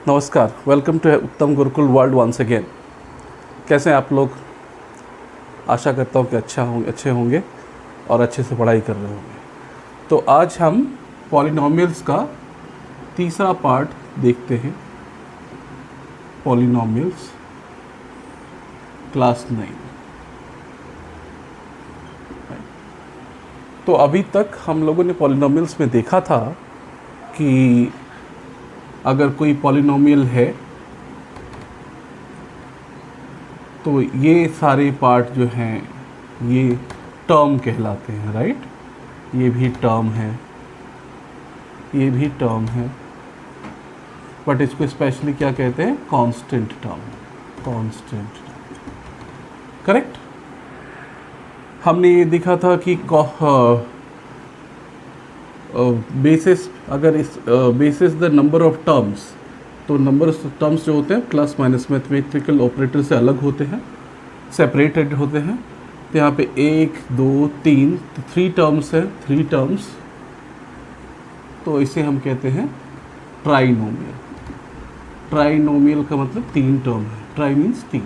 नमस्कार, welcome to उत्तम Gurukul world once again. कैसे हैं आप लोग? आशा करता हूँ कि अच्छे होंगे और अच्छे से पढ़ाई कर रहे होंगे। तो आज हम पॉलिनोमियल्स का तीसरा पार्ट देखते हैं। Polynomials class 9। तो अभी तक हम लोगों ने पॉलिनोमियल्स में देखा था कि अगर कोई पॉलिनोमियल है तो ये सारे पार्ट जो हैं ये टर्म कहलाते हैं, राइट। ये भी टर्म है, ये भी टर्म है, बट इसको स्पेशली क्या कहते हैं? Constant term, constant. करेक्ट। हमने ये देखा था कि बेसिस अगर इस basis the number of terms, तो नंबर ऑफ टर्म्स जो होते हैं प्लस माइनस मैथमेटिकल ऑपरेटर से अलग होते हैं, सेपरेटेड होते हैं। तो यहाँ पे 1 2 3 3 टर्म्स है, 3 टर्म्स, तो इसे हम कहते हैं ट्राइनोमियल। ट्राइनोमियल का मतलब 3 टर्म है, ट्राई मीन्स 3,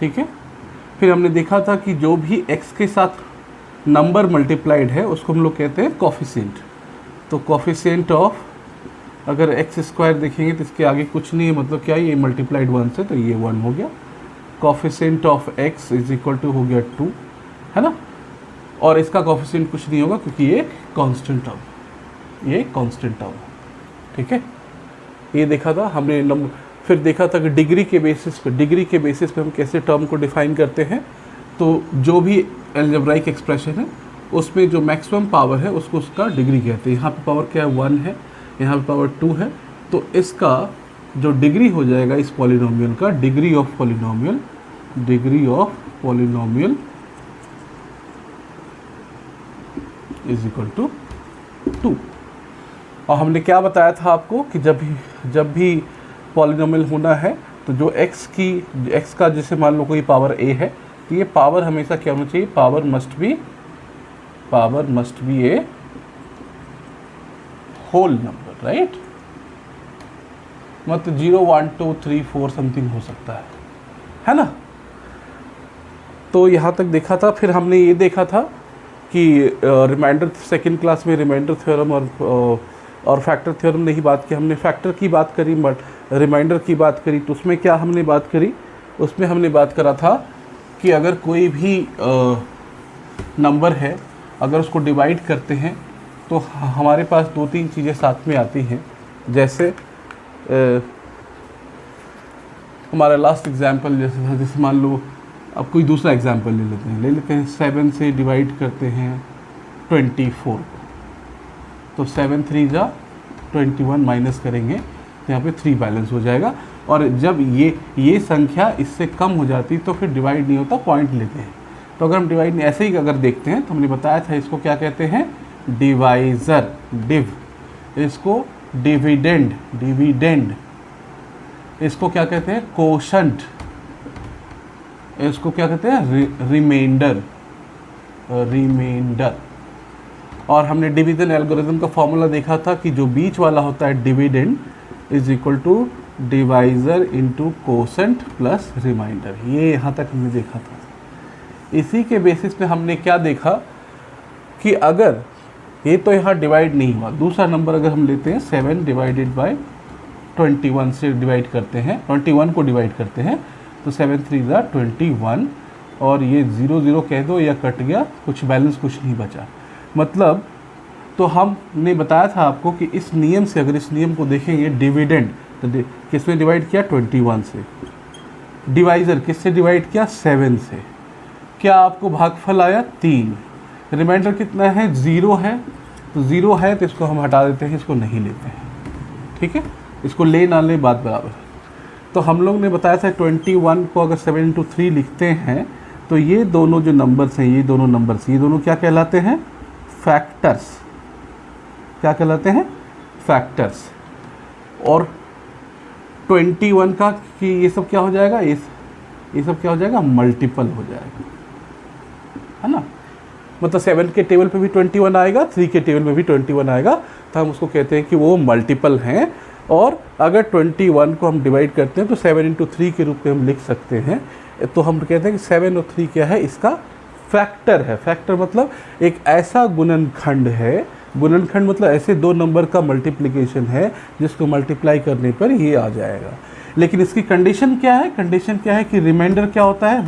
ठीक है। फिर हमने देखा था कि जो भी x के साथ नंबर मल्टीप्लाइड है उसको हम लोग कहते हैं कोफिशिएंट। तो कोफिशिएंट ऑफ, अगर एक्स स्क्वायर देखेंगे तो इसके आगे कुछ नहीं है, मतलब क्या ये मल्टीप्लाइड 1 से, तो ये 1 हो गया। Coefficient of x is equal to हो गया 2, है ना। और इसका कोफिशिएंट कुछ नहीं होगा क्योंकि ये कांस्टेंट टर्म, ये कांस्टेंट टर्म, ठीक है। ये देखा था हमने। फिर देखा था कि डिग्री के बेसिस पे हम कैसे टर्म को डिफाइन करते हैं। तो जो भी अलजेब्राइक एक्सप्रेशन है उसमें जो मैक्सिमम पावर है उसको उसका डिग्री कहते हैं। यहाँ पे पावर क्या है? 1 है, यहाँ पे पावर 2 है। तो इसका जो डिग्री हो जाएगा इस पॉलिनोमियल का, degree of polynomial is equal to 2। और हमने क्या बताया था आपको कि जब भी पॉलिनोमियल होना है तो जो x का जैसे मान लो कोई पावर a है तो ये पावर हमेशा क्या होना चाहिए? Power must be a whole number, right. मतलब 0 1 2 3 4 समथिंग हो सकता है ना। तो यहाँ तक देखा था। फिर हमने ये देखा था कि रिमाइंडर, सेकेंड क्लास में रिमाइंडर थ्योरम और फैक्टर थ्योरम ने ही बात की। हमने फैक्टर की बात करी, बट रिमाइंडर की बात करी। तो उसमें क्या हमने बात करी? उसमें हमने बात करा था कि अगर कोई भी नंबर है, अगर उसको डिवाइड करते हैं तो हमारे पास 2-3 चीज़ें साथ में आती हैं। जैसे हमारा लास्ट एग्जाम्पल जैसे मान लो, अब कोई दूसरा एग्जाम्पल ले लेते हैं 7 से डिवाइड करते हैं 24, तो 7 3 जा 21 माइनस करेंगे तो यहाँ पे 3 बैलेंस हो जाएगा। और जब ये संख्या इससे कम हो जाती तो फिर डिवाइड नहीं होता, पॉइंट लेते हैं। तो अगर हम डिवाइड ऐसे ही अगर देखते हैं तो हमने बताया था इसको क्या कहते हैं? Divisor, div. इसको डिविडेंड। इसको क्या कहते हैं? कोशंट। इसको क्या कहते हैं? रिमाइंडर। और हमने डिवीजन एल्गोरिथम का फॉर्मूला देखा था कि जो बीच वाला होता है dividend is equal to divisor into quotient plus remainder. ये यहाँ तक हमने देखा था। इसी के बेसिस पे हमने क्या देखा कि अगर ये तो यहाँ डिवाइड नहीं हुआ, दूसरा नंबर अगर हम लेते हैं 7 डिवाइडेड बाय 21 से डिवाइड करते हैं, 21 को डिवाइड करते हैं तो 7 3 जा 21, और ये 0 0 कह दो या कट गया, कुछ बैलेंस कुछ नहीं बचा। मतलब तो हमने बताया था आपको कि इस नियम से, अगर इस नियम को देखेंगे, डिविडेंड तो किस में डिवाइड किया? 21 से। डिवाइज़र किससे डिवाइड किया? 7 से। क्या आपको भागफल आया? 3। रिमाइंडर कितना है? 0 है। तो 0 है तो इसको हम हटा देते हैं, इसको नहीं लेते हैं, ठीक है। इसको ले ना ले बात बराबर। तो हम लोग ने बताया था 21 को अगर 7 into 3 लिखते हैं तो ये दोनों जो नंबर्स हैं, ये दोनों क्या कहलाते हैं? फैक्टर्स। क्या कहलाते हैं? फैक्टर्स। और 21 का कि ये सब क्या हो जाएगा? ये सब क्या हो जाएगा? मल्टीपल हो जाएगा, है ना। मतलब 7 के टेबल पे भी 21 आएगा, 3 के टेबल में भी 21 आएगा, तो हम उसको कहते हैं कि वो मल्टीपल हैं। और अगर 21 को हम डिवाइड करते हैं तो 7 इंटू 3 के रूप में हम लिख सकते हैं। तो हम कहते हैं कि 7 और 3 क्या है, इसका फैक्टर है। फैक्टर मतलब एक ऐसा गुणनखंड है, गुणनखंड मतलब ऐसे दो नंबर का मल्टीप्लिकेशन है जिसको मल्टीप्लाई करने पर ये आ जाएगा। लेकिन इसकी कंडीशन क्या है, कंडीशन क्या है कि रिमाइंडर क्या होता है,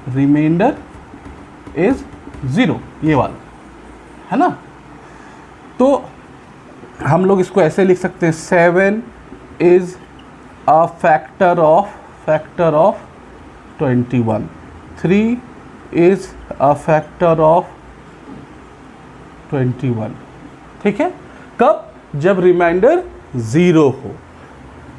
रिमाइंडर इज 0, ये वाला है ना। तो हम लोग इसको ऐसे लिख सकते हैं, 7 is a factor of 21, 3 is a factor of 21। ठीक है, कब, जब रिमाइंडर 0 हो।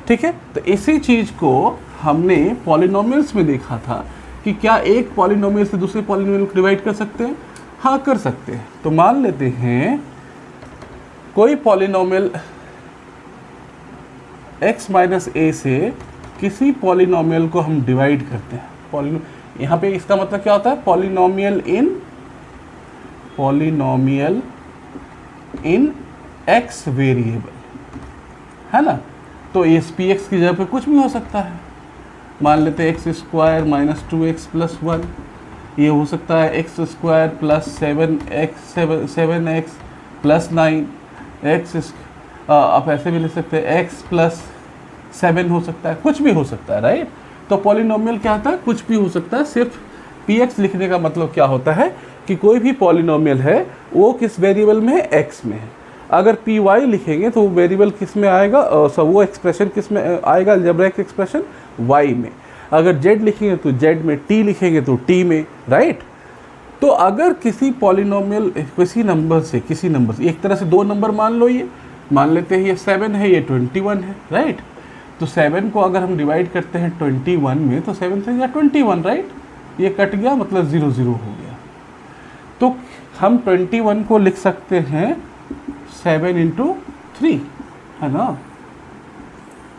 ठीक है, तो इसी चीज को हमने पॉलिनोमियल्स में देखा था कि क्या एक पॉलिनोमियल से दूसरे पॉलिनोमियल को डिवाइड कर सकते हैं। हाँ, कर सकते हैं। तो मान लेते हैं कोई पॉलिनोमियल x माइनस a से किसी पॉलिनोमियल को हम डिवाइड करते हैं। यहाँ पे इसका मतलब क्या होता है, पॉलिनोमियल इन x वेरिएबल, है ना। तो इस px की जगह पे कुछ भी हो सकता है। मान लेते हैं x² माइनस 2x प्लस 1, ये हो सकता है x² plus 7x plus 9 x, आप ऐसे भी लिख सकते हैं x प्लस 7 हो सकता है, कुछ भी हो सकता है, राइट। तो पॉलिनोमियल क्या होता है, कुछ भी हो सकता है। सिर्फ px लिखने का मतलब क्या होता है कि कोई भी पॉलिनोमियल है वो किस वेरिएबल में है, x में है। अगर py लिखेंगे तो वो वेरिएबल किस में आएगा, वो एक्सप्रेशन किस में आएगा, अलजेब्रिक एक्सप्रेशन y में। अगर z लिखेंगे तो z में, t लिखेंगे तो t में, राइट। तो अगर किसी पॉलिनोमियल किसी नंबर से एक तरह से दो नंबर मान लो, ये मान लेते हैं ये 7 है, ये 21 है, राइट। तो 7 को अगर हम डिवाइड करते हैं 21 में तो 7 से या 21, राइट, ये कट गया, मतलब 0 0 हो गया। तो हम 21 को लिख सकते हैं 7 इंटू 3, है ना।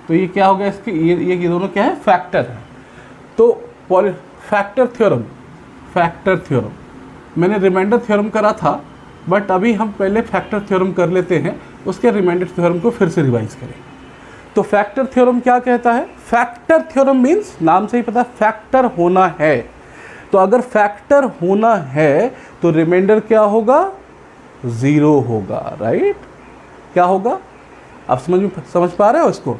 तो ये क्या हो गया, इसके ये दोनों क्या है, फैक्टर है। तो फैक्टर थ्योरम मैंने रिमाइंडर थ्योरम करा था, बट अभी हम पहले फैक्टर थ्योरम कर लेते हैं, उसके रिमाइंडर थ्योरम को फिर से रिवाइज करें। तो फैक्टर थ्योरम क्या कहता है, फैक्टर थ्योरम मीन्स नाम से ही पता, फैक्टर होना है। तो अगर फैक्टर होना है तो रिमाइंडर क्या होगा, 0 होगा, राइट। क्या होगा, आप समझ पा रहे हो इसको।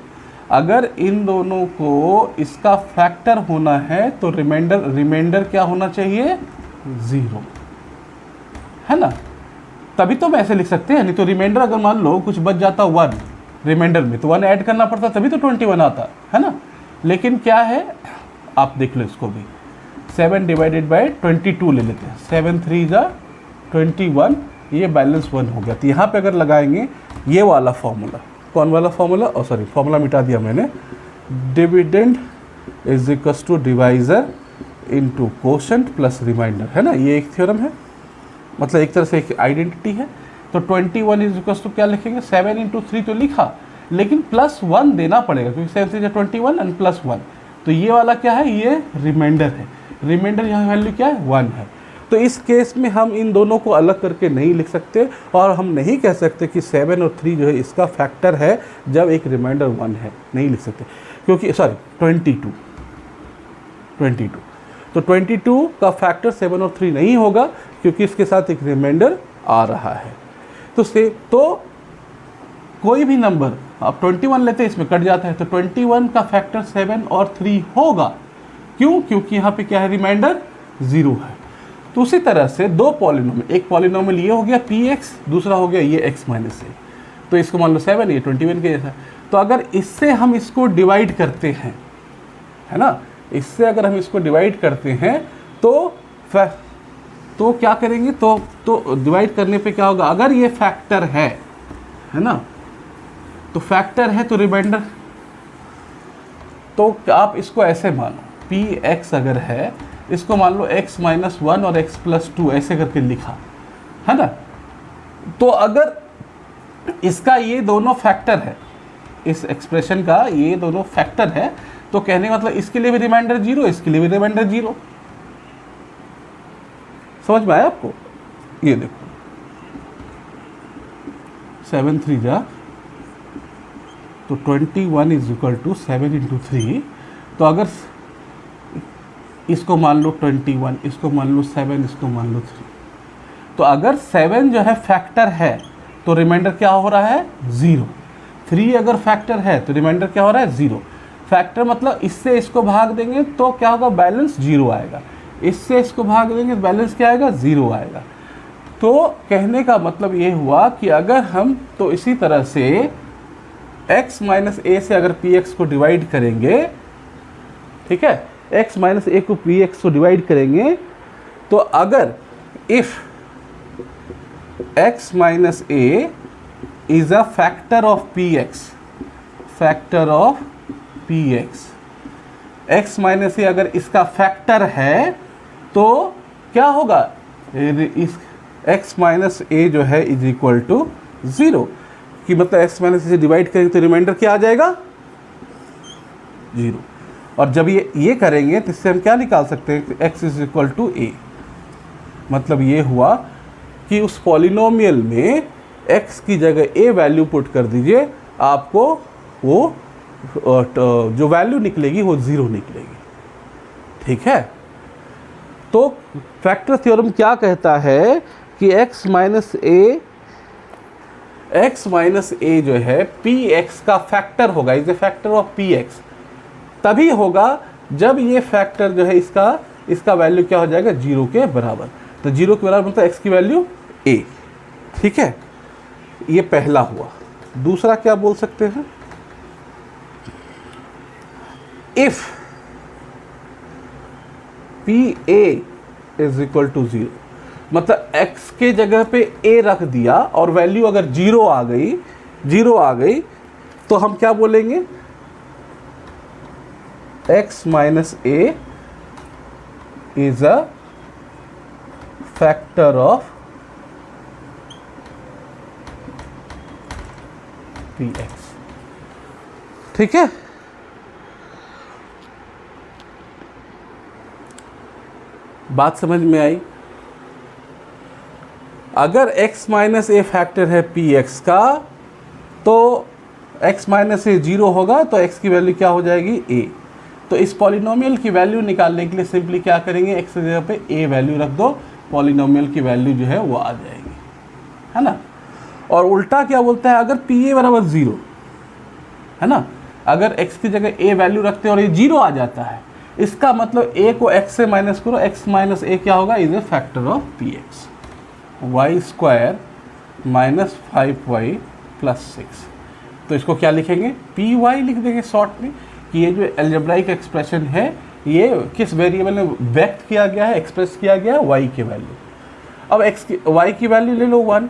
अगर इन दोनों को इसका फैक्टर होना है तो रिमाइंडर क्या होना चाहिए, 0, है ना। तभी तो हम ऐसे लिख सकते हैं। नहीं तो रिमाइंडर अगर मान लो कुछ बच जाता 1 रिमाइंडर में, तो 1 ऐड करना पड़ता, तभी तो 21 आता, है ना। लेकिन क्या है, आप देख लो इसको भी, 7 डिवाइडेड बाई 22 ले लेते हैं, 7 3 जा 21, ये बैलेंस 1 हो गया। तो यहाँ पे अगर लगाएंगे ये वाला फॉर्मूला, कौन वाला फॉर्मूला, सॉरी फॉर्मूला मिटा दिया मैंने, dividend is equals to divisor into quotient plus remainder, है ना। ये एक थ्योरम है, मतलब एक तरह से एक आइडेंटिटी है। तो 21 इज इक्वल्स टू क्या लिखेंगे, 7 इंटू 3 तो लिखा, लेकिन प्लस 1 देना पड़ेगा क्योंकि 7 से 21 एंड प्लस 1। तो ये वाला क्या है, ये रिमाइंडर है। रिमाइंडर यहाँ वैल्यू क्या है, 1 है। तो इस केस में हम इन दोनों को अलग करके नहीं लिख सकते, और हम नहीं कह सकते कि 7 और 3 जो है इसका फैक्टर है जब एक रिमाइंडर 1 है, नहीं लिख सकते। क्योंकि सॉरी 22, तो 22 का फैक्टर 7 और 3 नहीं होगा क्योंकि इसके साथ एक रिमाइंडर आ रहा है। तो कोई भी नंबर आप 21 लेते हैं, इसमें कट जाता है, तो 21 का फैक्टर 7 और 3 होगा। क्यों, क्योंकि यहाँ पे क्या है, रिमाइंडर 0 है। तो उसी तरह से दो पॉलिनोमियल, एक पॉलिनोमियल ये हो गया px, दूसरा हो गया ये x माइनस a। तो इसको मान लो 7, ये 21 के जैसा। तो अगर इससे हम इसको डिवाइड करते हैं, है ना, इससे अगर हम इसको डिवाइड करते हैं तो क्या करेंगे, तो डिवाइड करने पे क्या होगा, अगर ये फैक्टर है ना, तो फैक्टर है तो रिमाइंडर, तो आप इसको ऐसे मानो, px अगर है, इसको मान लो x माइनस 1 और x प्लस 2 ऐसे करके लिखा, है ना। तो अगर इसका ये दोनों फैक्टर है, इस एक्सप्रेशन का ये दोनों फैक्टर है, तो कहने का मतलब इसके लिए भी रिमाइंडर 0, इसके लिए भी रिमाइंडर 0। समझ में आया आपको। ये देखो 7 3 जा तो 21 इज इक्वल टू 7 इंटू 3। तो अगर इसको मान लो 21, इसको मान लो 7, इसको मान लो 3, तो अगर 7 जो है फैक्टर है तो रिमाइंडर क्या हो रहा है 0। 3 अगर फैक्टर है तो रिमाइंडर क्या हो रहा है 0। फैक्टर मतलब इससे इसको भाग देंगे तो क्या होगा, बैलेंस 0 आएगा। इससे इसको भाग देंगे तो बैलेंस क्या आएगा, 0 आएगा। तो कहने का मतलब ये हुआ कि अगर हम तो इसी तरह से x माइनस ए से अगर px को डिवाइड करेंगे, ठीक है, x माइनस ए को px को डिवाइड करेंगे, तो अगर if x minus a is a factor of px, factor of px, x minus a अगर इसका फैक्टर है तो क्या होगा, इस x माइनस ए जो है इज इक्वल टू 0, कि मतलब x माइनस से डिवाइड करेंगे तो रिमाइंडर क्या आ जाएगा 0। और जब ये करेंगे तो इससे हम क्या निकाल सकते हैं, x इज इक्वल टू ए। मतलब ये हुआ कि उस पॉलिनोमियल में x की जगह a वैल्यू पुट कर दीजिए, आपको वो जो वैल्यू निकलेगी वो 0 निकलेगी। ठीक है, तो फैक्टर थ्योरम क्या कहता है कि x माइनस ए जो है px का फैक्टर होगा, is a factor of px, तभी होगा जब ये फैक्टर जो है इसका वैल्यू क्या हो जाएगा 0 के बराबर। तो 0 के बराबर मतलब x की वैल्यू a। ठीक है, ये पहला हुआ। दूसरा क्या बोल सकते हैं, if pa is equal to 0, मतलब x के जगह पे a रख दिया और वैल्यू अगर 0 आ गई तो हम क्या बोलेंगे, x minus a is a factor of px। ठीक है, बात समझ में आई। अगर x माइनस ए फैक्टर है px का तो x माइनस ए 0 होगा तो x की वैल्यू क्या हो जाएगी a। तो इस पॉलिनोमियल की वैल्यू निकालने के लिए सिंपली क्या करेंगे, x की जगह पे a वैल्यू रख दो, पॉलिनोमियल की वैल्यू जो है वो आ जाएगी, है ना। और उल्टा क्या बोलता है, अगर pa बराबर 0 है ना, अगर x की जगह a वैल्यू रखते हैं और ये 0 आ जाता है, इसका मतलब a को x से माइनस करो, x माइनस ए क्या होगा, is a factor of px, y square minus 5y plus 6। तो इसको क्या लिखेंगे, पी वाई लिख देंगे शॉर्ट में, कि ये जो एल्जेब्राइक एक्सप्रेशन है ये किस वेरिएबल में व्यक्त किया गया है, एक्सप्रेस किया गया है y की वैल्यू। अब y की वैल्यू ले लो 1,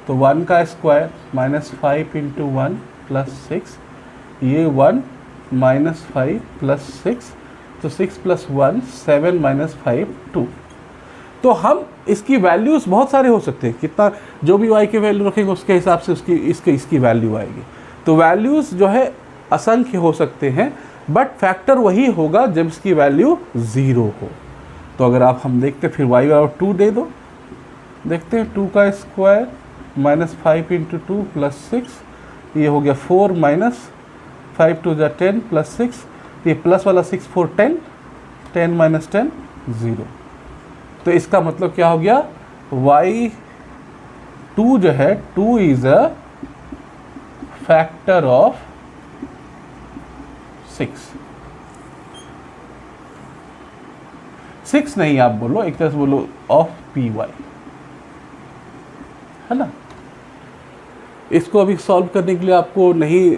तो 1 का स्क्वायर माइनस 5 इंटू 1 प्लस 6, ये 1 माइनस 5 प्लस 6, तो 6 प्लस 1 7 माइनस 5 2। तो हम इसकी वैल्यूज़ बहुत सारे हो सकते हैं, कितना जो भी y की वैल्यू रखेंगे उसके हिसाब से इसकी वैल्यू आएगी। तो वैल्यूज़ जो है असंख्य हो सकते हैं, बट फैक्टर वही होगा जब इसकी वैल्यू 0 हो। तो अगर आप हम देखते फिर y बराबर 2 दे दो, देखते हैं 2 का स्क्वायर माइनस 5 इंटू 2 प्लस 6, ये हो गया 4 माइनस 5 टू ज़ा 10 प्लस 6, ये प्लस वाला 6 4 10, 10 माइनस 10 0। तो इसका मतलब क्या हो गया, y2 जो है 2 इज अ फैक्टर ऑफ 6 नहीं आप बोलो, एक तरह से बोलो ऑफ पी वाई, है ना। इसको अभी सॉल्व करने के लिए आपको नहीं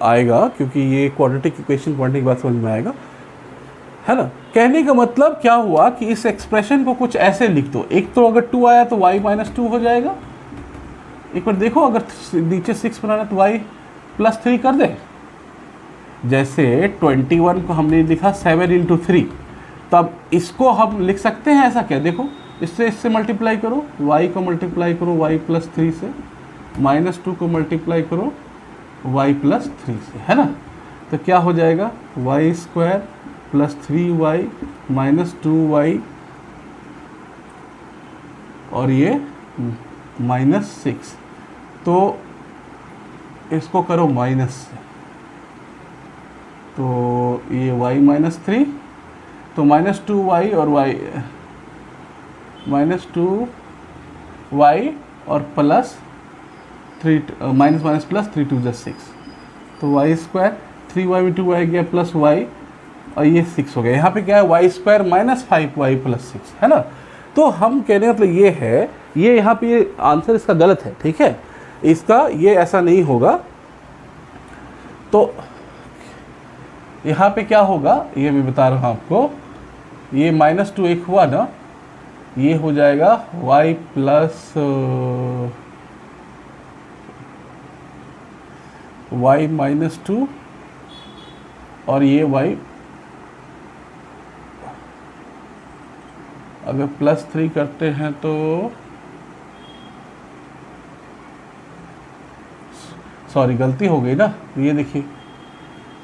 आएगा, क्योंकि ये क्वाड्रेटिक इक्वेशन पढ़ने के बाद समझ में आएगा, है ना। कहने का मतलब क्या हुआ कि इस एक्सप्रेशन को कुछ ऐसे लिख दो, एक तो अगर 2 आया तो y माइनस 2 हो जाएगा। एक बार देखो, अगर नीचे 6 बनाना तो y प्लस 3 कर दे। जैसे 21 को हमने लिखा 7 इंटू 3, तो अब इसको हम लिख सकते हैं ऐसा क्या, देखो इससे मल्टीप्लाई करो, y को मल्टीप्लाई करो y प्लस 3 से, माइनस 2 को मल्टीप्लाई करो y प्लस 3 से, है ना। तो क्या हो जाएगा, y square plus 3y minus 2y और ये माइनस 6। तो इसको करो माइनस से, तो ये y माइनस 3, तो -2y और y -2y और प्लस 3 माइनस माइनस प्लस 3 2 + 6, तो y स्क्वायर 3y में 2y गया प्लस y और ये 6 हो गया। यहाँ पे क्या है y स्क्वायर -5y + 6 है ना। तो हम कहने मतलब ये है, ये यहाँ पे ये आंसर इसका गलत है, ठीक है, इसका ये ऐसा नहीं होगा। तो यहाँ पे क्या होगा ये मैं बता रहा हूँ आपको, ये -2 एक हुआ ना, ये हो जाएगा y प्लस y -2 और ये y अगर +3 करते हैं तो सॉरी गलती हो गई ना, ये देखिए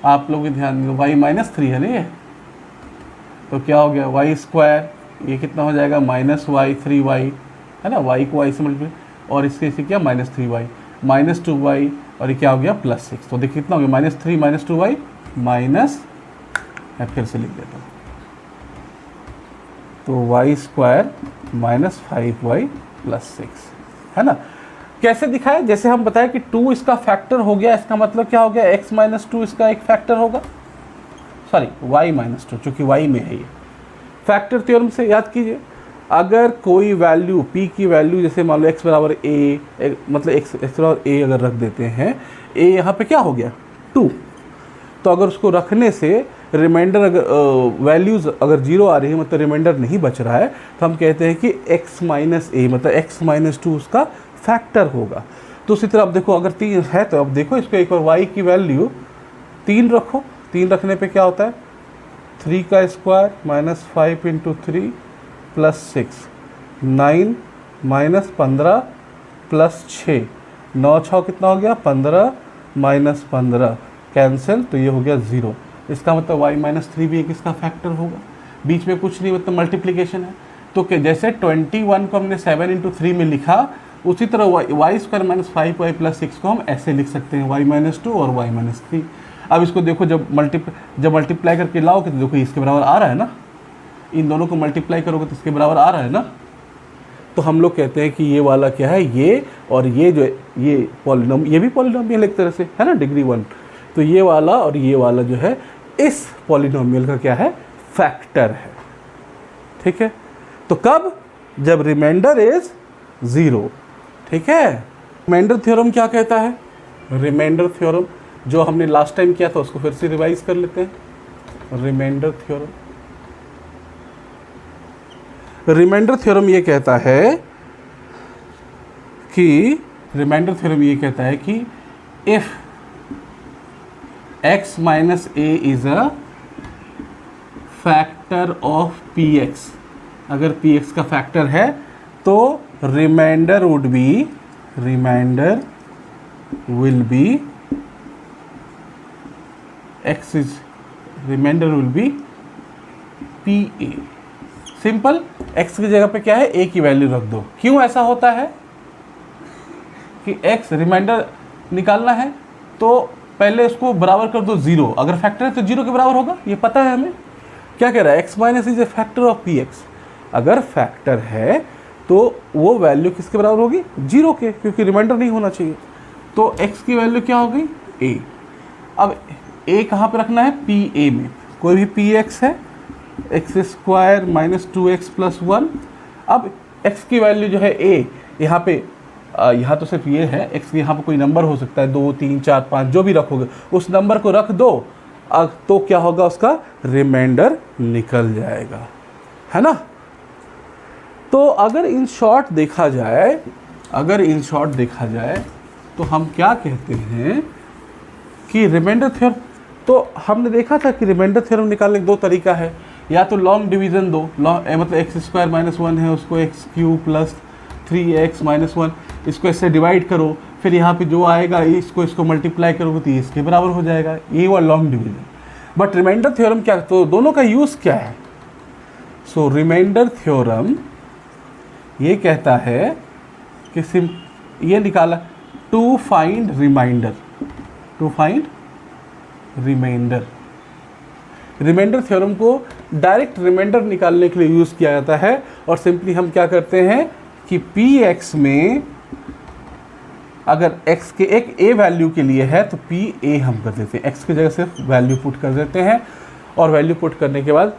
आप लोग भी ध्यान दो, y -3 है ना ये, तो क्या हो गया y स्क्वायर, ये कितना हो जाएगा -y 3y है ना, y को y से मल्टीप्लाई और इसके क्या -3y -2y और ये क्या हो गया +6, तो देखिए कितना हो गया -3 -2y माइनस, मैं फिर से लिख देता हूँ, तो y स्क्वायर -5y + 6 है ना। कैसे दिखाए, जैसे हम बताएं कि 2 इसका फैक्टर हो गया, इसका मतलब क्या हो गया x -2 इसका एक फैक्टर होगा, सॉरी y -2 चूँकि y में है ये। फैक्टर थ्योरम से याद कीजिए, अगर कोई वैल्यू p की वैल्यू जैसे मान लो x बराबर a, मतलब x बराबर a अगर रख देते हैं, a यहाँ पे क्या हो गया 2, तो अगर उसको रखने से रिमाइंडर अगर वैल्यूज़ अगर 0 आ रही है, मतलब रिमाइंडर नहीं बच रहा है, तो हम कहते हैं कि x - a मतलब x -2 उसका फैक्टर होगा। तो उसी तरह अब देखो अगर 3 है तो अब देखो इसको एक बार y की वैल्यू 3 रखो, 3 रखने पे क्या होता है 3 का स्क्वायर -5 × 3 + 6 9 -15 + 6 9 6 कितना हो गया 15 -15 कैंसिल, तो ये हो गया 0। इसका मतलब y -3 भी एक इसका फैक्टर होगा, बीच में कुछ नहीं, मतलब मल्टीप्लिकेशन है। तो जैसे 21 को हमने 7 × 3 में लिखा, उसी तरह y स्क्वायर -5y + 6 को हम ऐसे लिख सकते हैं y -2 और y -3। अब इसको देखो जब मल्टीप्लाई करके लाओगे तो देखो इसके बराबर आ रहा है ना, इन दोनों को मल्टीप्लाई करोगे तो इसके बराबर आ रहा है ना। तो हम लोग कहते हैं कि ये वाला क्या है, ये और ये जो ये पॉलिनोम, ये भी पॉलिनोमियल एक तरह से है ना डिग्री 1, तो ये वाला और ये वाला जो है इस पॉलिनोमियल का क्या है फैक्टर है, ठीक है। तो कब, जब रिमाइंडर इज 0, ठीक है। रिमाइंडर थ्योरम क्या कहता है, रिमाइंडर थ्योरम जो हमने लास्ट टाइम किया था उसको फिर से रिवाइज कर लेते हैं। रिमाइंडर थ्योरम ये कहता है कि if x - a is a factor of px, अगर px का फैक्टर है तो remainder will be pa। Simple, x की जगह पे क्या है a की वैल्यू रख दो। क्यों ऐसा होता है कि x रिमाइंडर निकालना है तो पहले उसको बराबर कर दो 0, अगर फैक्टर है तो 0 के बराबर होगा, ये पता है हमें। क्या कह रहा है, x - is a factor of px, अगर फैक्टर है तो वो वैल्यू किसके बराबर होगी 0 के, क्योंकि रिमाइंडर नहीं होना चाहिए। तो x की वैल्यू क्या हो गई a। अब a कहाँ पे रखना है pa में, कोई भी px है x स्क्वायर -2x + 1। अब x की वैल्यू जो है a, यहाँ पे यहाँ तो सिर्फ ये है, x यहाँ पे कोई नंबर हो सकता है 2 3 4 5 जो भी रखोगे उस नंबर को रख दो, तो क्या होगा उसका रिमाइंडर निकल जाएगा, है ना। तो अगर इन शॉर्ट देखा जाए तो हम क्या कहते हैं कि रिमाइंडर थ्योरम, तो हमने देखा था कि रिमाइंडर थ्योरम निकालने का 2 तरीका है, या तो लॉन्ग डिवीज़न दो, मतलब x² - 1 है उसको x³ + 3x - 1 इसको इससे डिवाइड करो, फिर यहाँ पे जो आएगा इसको मल्टीप्लाई करोगे तो ये इसके बराबर हो जाएगा, ये हुआ long division. But remainder theorem क्या, तो दोनों का यूज़ क्या है। सो रिमाइंडर थ्योरम ये कहता है कि ये निकाला to find remainder, to find remainder. Remainder theorem को डायरेक्ट रिमाइंडर निकालने के लिए यूज़ किया जाता है और सिंपली हम क्या करते हैं कि पी एक्स में अगर x के एक a वैल्यू के लिए है तो पी ए हम कर देते हैं, x की जगह सिर्फ वैल्यू पुट कर देते हैं और वैल्यू पुट करने के बाद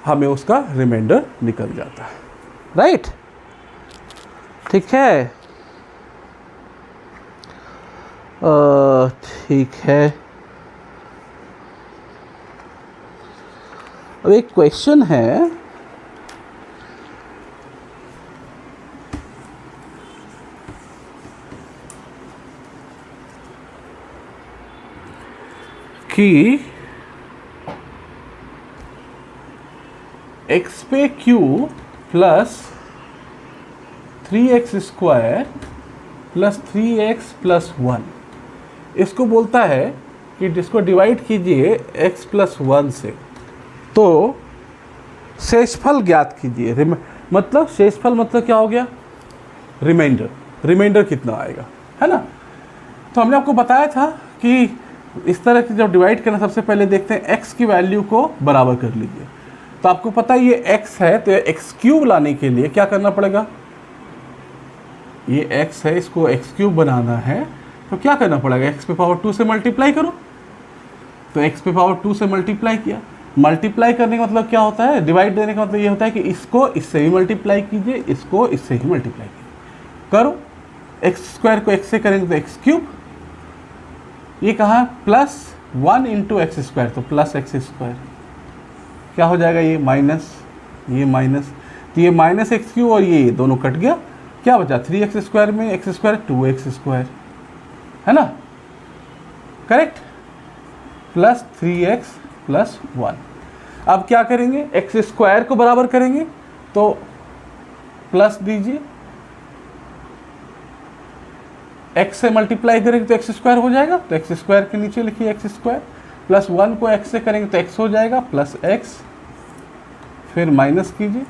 हमें उसका रिमाइंडर निकल जाता है, राइट। ठीक है, ठीक है। अब एक क्वेश्चन है कि x पे q plus 3x square plus 3x plus 1, इसको बोलता है कि जिसको डिवाइड कीजिए x प्लस 1 से तो शेषफल ज्ञात कीजिए। मतलब शेषफल मतलब क्या हो गया, रिमाइंडर। रिमाइंडर कितना आएगा, है ना। तो हमने आपको बताया था कि इस तरह की जब डिवाइड करना सबसे पहले देखते हैं x की वैल्यू को बराबर कर लीजिए। तो आपको पता है ये x है तो एक्स क्यूब लाने के लिए क्या करना पड़ेगा, ये x है इसको x क्यूब बनाना है तो क्या करना पड़ेगा, x पे पावर 2 से मल्टीप्लाई करो। तो x पे पावर 2 से मल्टीप्लाई किया। मल्टीप्लाई करने का मतलब क्या होता है, डिवाइड देने का मतलब ये होता है कि इसको इससे भी मल्टीप्लाई कीजिए, इसको इससे ही मल्टीप्लाई कीजिए। करो, एक्स स्क्वायर को x से करेंगे तो एक्स क्यूब, ये कहाँ प्लस 1 इंटू एक्स स्क्वायर तो प्लस एक्स स्क्वायर, क्या हो जाएगा ये माइनस, ये माइनस, तो ये माइनस एक्स क्यूब और ये दोनों कट गया, क्या बचा 3x स्क्वायर में एक्स स्क्वायर 2x स्क्वायर, है ना, करेक्ट, प्लस 3x प्लस 1। अब क्या करेंगे, एक्स स्क्वायर को बराबर करेंगे तो प्लस दीजिए, x से मल्टीप्लाई करेंगे तो एक्स स्क्वायर हो जाएगा, तो एक्स स्क्वायर के नीचे लिखिए एक्स स्क्वायर, प्लस 1 को x से करेंगे तो x हो जाएगा प्लस x, फिर माइनस कीजिए।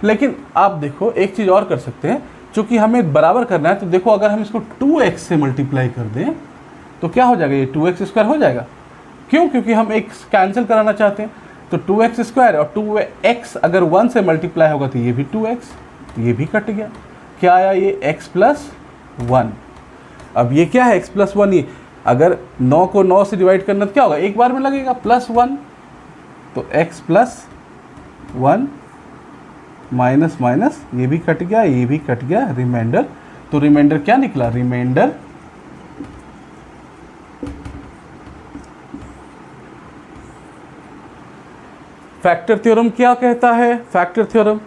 लेकिन आप देखो एक चीज़ और कर सकते हैं, चूँकि हमें बराबर करना है तो देखो अगर हम इसको 2x से मल्टीप्लाई कर दें तो क्या हो जाएगा, ये 2x स्क्वायर हो जाएगा। क्यों, क्योंकि हम x कैंसिल कराना चाहते हैं, तो 2x स्क्वायर और 2x अगर 1 से मल्टीप्लाई होगा तो ये भी 2x, तो ये भी कट गया, क्या आया ये x प्लस 1। अब ये क्या है x प्लस 1, ये अगर 9 को 9 से डिवाइड करना तो क्या होगा, एक बार में लगेगा प्लस 1, तो x प्लस 1 माइनस माइनस ये भी कट गया, ये भी कट गया, रिमाइंडर। तो रिमाइंडर क्या निकला, रिमाइंडर फैक्टर थ्योरम क्या कहता है, फैक्टर थ्योरम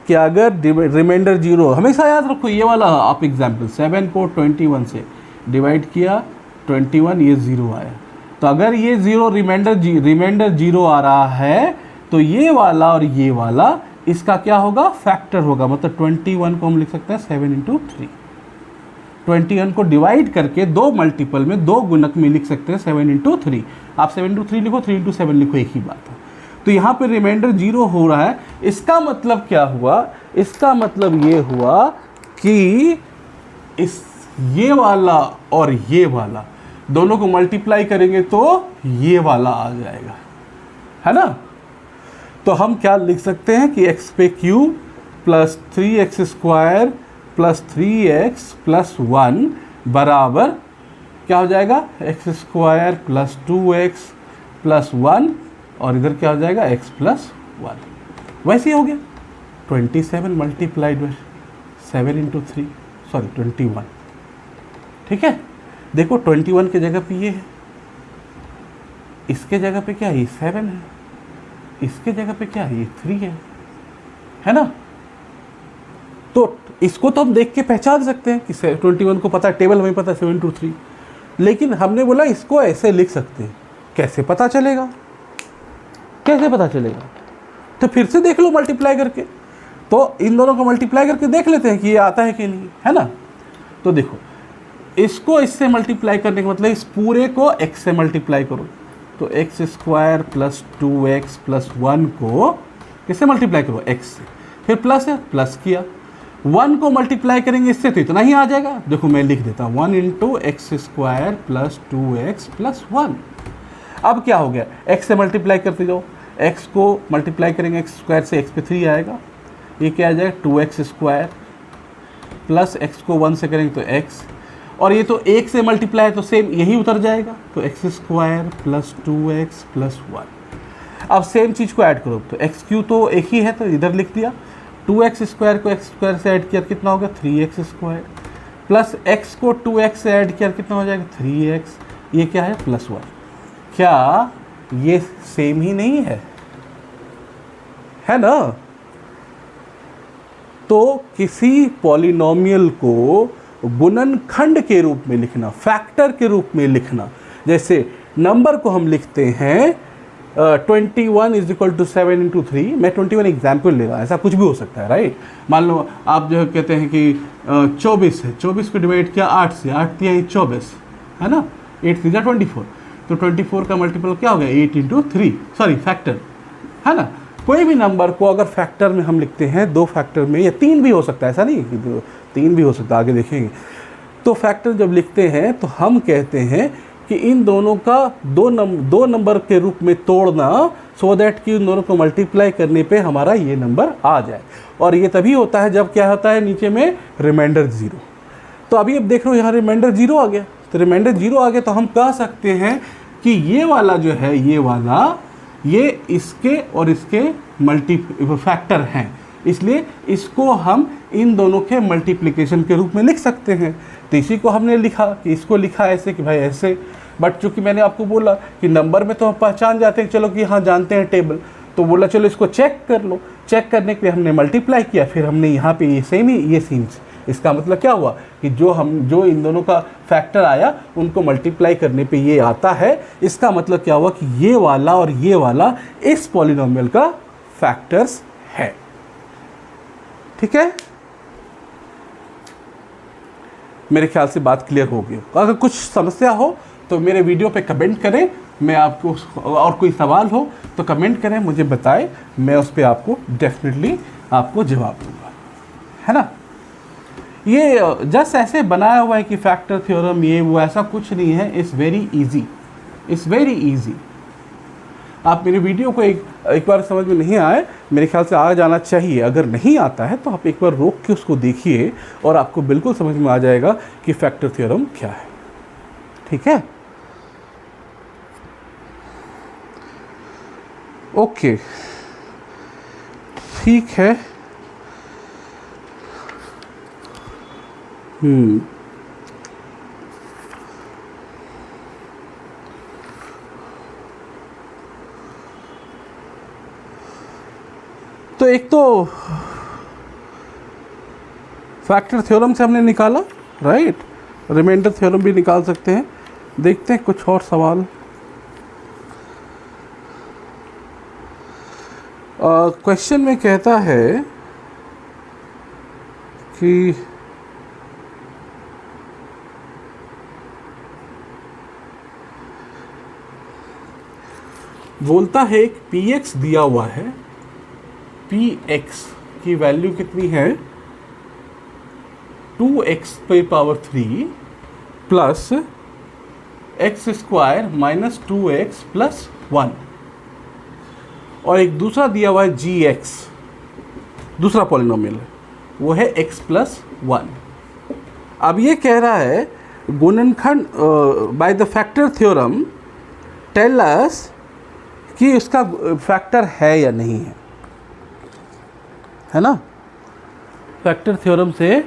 कि अगर रिमाइंडर 0, हमेशा याद रखो ये वाला, आप एग्जाम्पल 7 को 21 से डिवाइड किया 21, ये 0 आया, तो अगर ये 0 रिमाइंडर 0 आ रहा है तो ये वाला और ये वाला इसका क्या होगा, फैक्टर होगा। मतलब 21 को हम लिख सकते हैं 7 इंटू 3, 21 को डिवाइड करके दो मल्टीपल में, दो गुणक में लिख सकते हैं 7 इंटू 3। आप 7 इंटू 3 लिखो, 3 इंटू 7 लिखो, एक ही बात है। तो यहाँ पे रिमाइंडर 0 हो रहा है, इसका मतलब क्या हुआ, इसका मतलब ये हुआ कि ये वाला और ये वाला दोनों को मल्टीप्लाई करेंगे तो ये वाला आ जाएगा, है ना। तो हम क्या लिख सकते हैं कि x पे cube plus 3x square plus 3x plus 1 बराबर क्या हो जाएगा, x square plus 2x plus 1 और इधर क्या हो जाएगा x प्लस 1। वैसे ही हो गया 27 मल्टीप्लाइड बाय 7 इंटू 3, सॉरी 21, ठीक है। देखो 21 के जगह पे ये है, इसके जगह पे क्या है, ये 7 है, इसके जगह पे क्या है, ये 3 है ना। तो इसको तो हम देख के पहचान सकते हैं कि 21 को पता है, टेबल हमें पता है 7 इंटू 3, लेकिन हमने बोला इसको ऐसे लिख सकते हैं। कैसे पता चलेगा, कैसे पता चलेगा, तो फिर से देख लो मल्टीप्लाई करके। तो इन दोनों को मल्टीप्लाई करके देख लेते हैं कि ये आता है कि नहीं, है ना। तो देखो इसको इससे मल्टीप्लाई करने का मतलब इस पूरे को x से मल्टीप्लाई करो, तो x square plus 2x plus 1 को किससे मल्टीप्लाई करो, x से, फिर प्लस है, प्लस किया, 1 को मल्टीप्लाई करेंगे इससे तो इतना ही आ जाएगा। देखो मैं लिख देता हूँ 1 into x square plus 2x plus 1। अब क्या हो गया, x से मल्टीप्लाई करते जाओ, x को मल्टीप्लाई करेंगे एक्स स्क्वायर से, x पे 3 आएगा, ये क्या आ जाएगा 2x स्क्वायर प्लस x को 1 से करेंगे तो x, और ये तो 1 से मल्टीप्लाई है तो सेम यही उतर जाएगा, तो x square plus 2x plus 1। अब सेम चीज़ को ऐड करो तो एक्स क्यू तो एक ही है तो इधर लिख दिया, 2x स्क्वायर को एक्स स्क्वायर से ऐड किया कितना हो गया 3x स्क्वायर, प्लस x को 2x से ऐड किया कितना हो जाएगा 3x, ये क्या है प्लस 1। क्या ये सेम ही नहीं है ना? तो किसी पॉलिनोमियल को गुणनखंड के रूप में लिखना, फैक्टर के रूप में लिखना, जैसे नंबर को हम लिखते हैं 21 इज इक्वल टू 7 इंटू 3, मैं 21 एग्जाम्पल ले रहा हूँ, ऐसा कुछ भी हो सकता है राइट। मान लो आप जो कहते हैं कि 24 है, 24 को डिवाइड किया 8 से, 8 दिया 24 है ना, 8 3 24, तो 24 का मल्टीपल क्या हो गया 8 इंटू 3, सॉरी फैक्टर है ना। कोई भी नंबर को अगर फैक्टर में हम लिखते हैं, 2 फैक्टर में या 3 भी हो सकता है, ऐसा नहीं कि 3 भी हो सकता है, आगे देखेंगे। तो फैक्टर जब लिखते हैं तो हम कहते हैं कि इन दोनों का दो नंबर के रूप में तोड़ना, सो दैट कि उन दोनों को मल्टीप्लाई करने पे हमारा ये नंबर आ जाए। और ये तभी होता है जब क्या होता है नीचे में रिमाइंडर 0। तो अभी अब देख रहे हो यहाँ रिमाइंडर 0 आ गया, तो रिमाइंडर 0 आ गया तो हम कह सकते हैं कि ये वाला जो है, ये वाला ये इसके और इसके फैक्टर हैं, इसलिए इसको हम इन दोनों के मल्टीप्लिकेशन के रूप में लिख सकते हैं। तो इसी को हमने लिखा कि इसको लिखा ऐसे कि भाई ऐसे, बट चूंकि मैंने आपको बोला कि नंबर में तो हम पहचान जाते हैं, चलो कि हाँ जानते हैं टेबल, तो बोला चलो इसको चेक कर लो। चेक करने के लिए हमने मल्टीप्लाई किया, फिर हमने यहाँ पे ये सेम ही ये सीन्स, इसका मतलब क्या हुआ कि जो इन दोनों का फैक्टर आया उनको मल्टीप्लाई करने पे ये आता है। इसका मतलब क्या हुआ कि ये वाला और ये वाला इस पॉलिनोमियल का फैक्टर्स है। ठीक है, मेरे ख्याल से बात क्लियर हो गई। अगर कुछ समस्या हो तो मेरे वीडियो पे कमेंट करें, मैं आपको, और कोई सवाल हो तो कमेंट करें, मुझे बताएं, मैं उस पर आपको डेफिनेटली आपको जवाब दूंगा, है ना। ये जस्ट ऐसे बनाया हुआ है कि फैक्टर थ्योरम ये वो, ऐसा कुछ नहीं है। It's very easy, it's very easy. आप मेरे वीडियो को एक बार समझ में नहीं आए, मेरे ख्याल से आ जाना चाहिए। अगर नहीं आता है तो आप एक बार रोक के उसको देखिए और आपको बिल्कुल समझ में आ जाएगा कि फैक्टर थ्योरम क्या है। ठीक है, ओके, ठीक है। तो एक तो फैक्टर थ्योरम से हमने निकाला राइट, रिमाइंडर थ्योरम भी निकाल सकते हैं। देखते हैं कुछ और सवाल। क्वेश्चन में कहता है कि बोलता है एक px दिया हुआ है, px की वैल्यू कितनी है 2x पे power 3 plus x square minus 2x plus 1, और एक दूसरा दिया हुआ है gx, दूसरा पॉलिनोमियल है, वो है x प्लस 1। अब ये कह रहा है गुणनखंड by the factor theorem tell us कि उसका फैक्टर है या नहीं है ना। फैक्टर थ्योरम से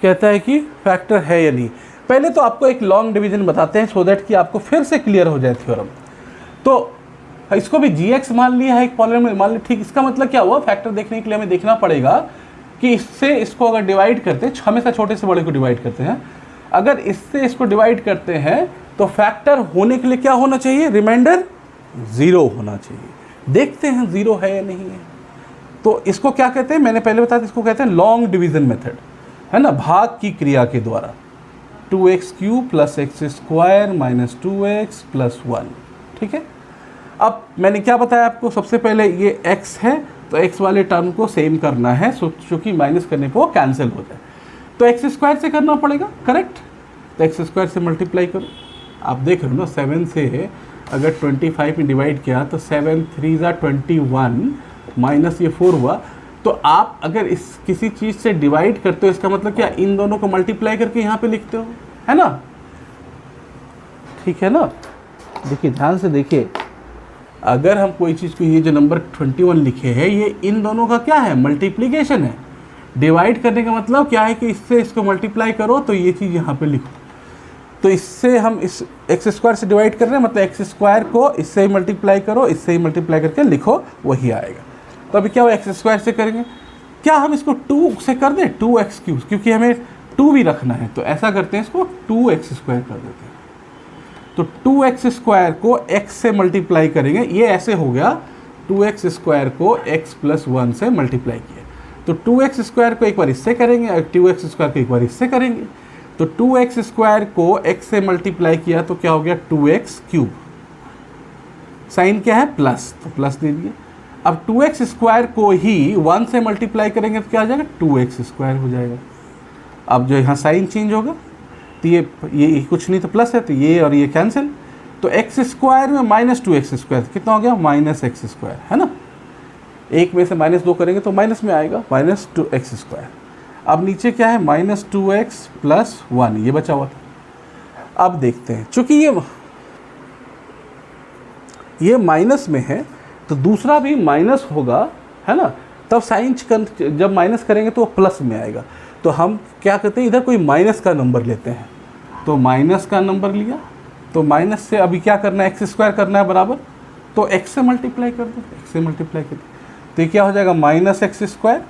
कहता है कि फैक्टर है या नहीं। पहले तो आपको एक लॉन्ग डिवीजन बताते हैं सो दैट कि आपको फिर से क्लियर हो जाए थ्योरम। तो इसको भी gx मान लिया है एक पॉलिनोमियल मान लिया, ठीक। इसका मतलब क्या हुआ, फैक्टर देखने के लिए हमें देखना पड़ेगा कि इससे इसको अगर डिवाइड करते हैं, हमेशा छोटे से बड़े को डिवाइड करते हैं, अगर इससे इसको डिवाइड करते हैं तो फैक्टर होने के लिए क्या होना चाहिए, रिमाइंडर 0 होना चाहिए। देखते हैं 0 है या नहीं है। तो इसको क्या कहते हैं, मैंने पहले बताया, इसको कहते हैं लॉन्ग डिवीजन मेथड, है ना, भाग की क्रिया के द्वारा। 2x³ plus x square minus 2x plus 1, ठीक है। अब मैंने क्या बताया आपको, सबसे पहले ये x है तो x वाले टर्म को सेम करना है, चूँकि माइनस करने पर वो कैंसिल हो जाए। तो एक्स स्क्वायर से करना पड़ेगा, करेक्ट। तो एक्स स्क्वायर से मल्टीप्लाई करो, आप देख रहे हो ना 7 से अगर 25 में डिवाइड किया तो 7 3 ज़ा 21 माइनस ये 4 हुआ। तो आप अगर इस किसी चीज़ से डिवाइड करते हो इसका मतलब क्या, इन दोनों को मल्टीप्लाई करके यहाँ पे लिखते हो, है ना, ठीक है ना। देखिए ध्यान से देखिए, अगर हम कोई चीज़ को, ये जो नंबर 21 लिखे हैं ये इन दोनों का क्या है, मल्टीप्लिकेशन है। डिवाइड करने का मतलब क्या है कि इससे इसको मल्टीप्लाई करो तो ये चीज़ यहाँ पे लिखो। तो इससे हम इस एक्स स्क्वायर से डिवाइड कर रहे हैं, मतलब एक्स स्क्वायर को इससे ही मल्टीप्लाई करो, इससे ही मल्टीप्लाई करके लिखो, वही आएगा। तो अभी क्या हो, एक्स स्क्वायर से करेंगे, क्या हम इसको 2 से कर दें, 2x क्यूब, क्योंकि हमें 2 भी रखना है। तो ऐसा करते हैं, इसको 2x स्क्वायर कर देते हैं। तो 2x स्क्वायर को x से मल्टीप्लाई करेंगे, ये ऐसे हो गया 2x स्क्वायर को x प्लस 1 से मल्टीप्लाई किया। तो 2x स्क्वायर को एक बार इससे करेंगे और 2x स्क्वायर को एक बार इससे करेंगे। तो 2x स्क्वायर को x से मल्टीप्लाई किया तो क्या हो गया, 2x क्यूब। साइन क्या है, प्लस, तो प्लस दे दिए। अब 2x स्क्वायर को ही 1 से मल्टीप्लाई करेंगे तो क्या हो जाएगा, 2x स्क्वायर हो जाएगा। अब जो यहाँ साइन चेंज होगा तो ये कुछ नहीं तो प्लस है, तो ये और ये कैंसिल। तो x स्क्वायर में माइनस 2x स्क्वायर कितना हो गया, माइनस एक्स स्क्वायर, है ना। एक में से -2 करेंगे तो माइनस में आएगा, माइनस 2x स्क्वायर। अब नीचे क्या है, माइनस 2x प्लस 1, ये बचा हुआ था। अब देखते हैं, चूँकि ये माइनस में है तो दूसरा भी माइनस होगा, है ना। तब साइन जब माइनस करेंगे तो वो प्लस में आएगा। तो हम क्या करते हैं, इधर कोई माइनस का नंबर लेते हैं। तो माइनस का नंबर लिया, तो माइनस से अभी क्या करना है, एक्स स्क्वायर करना है बराबर, तो x से मल्टीप्लाई कर दो, x से मल्टीप्लाई कर दो। तो ये क्या हो जाएगा, minus x square,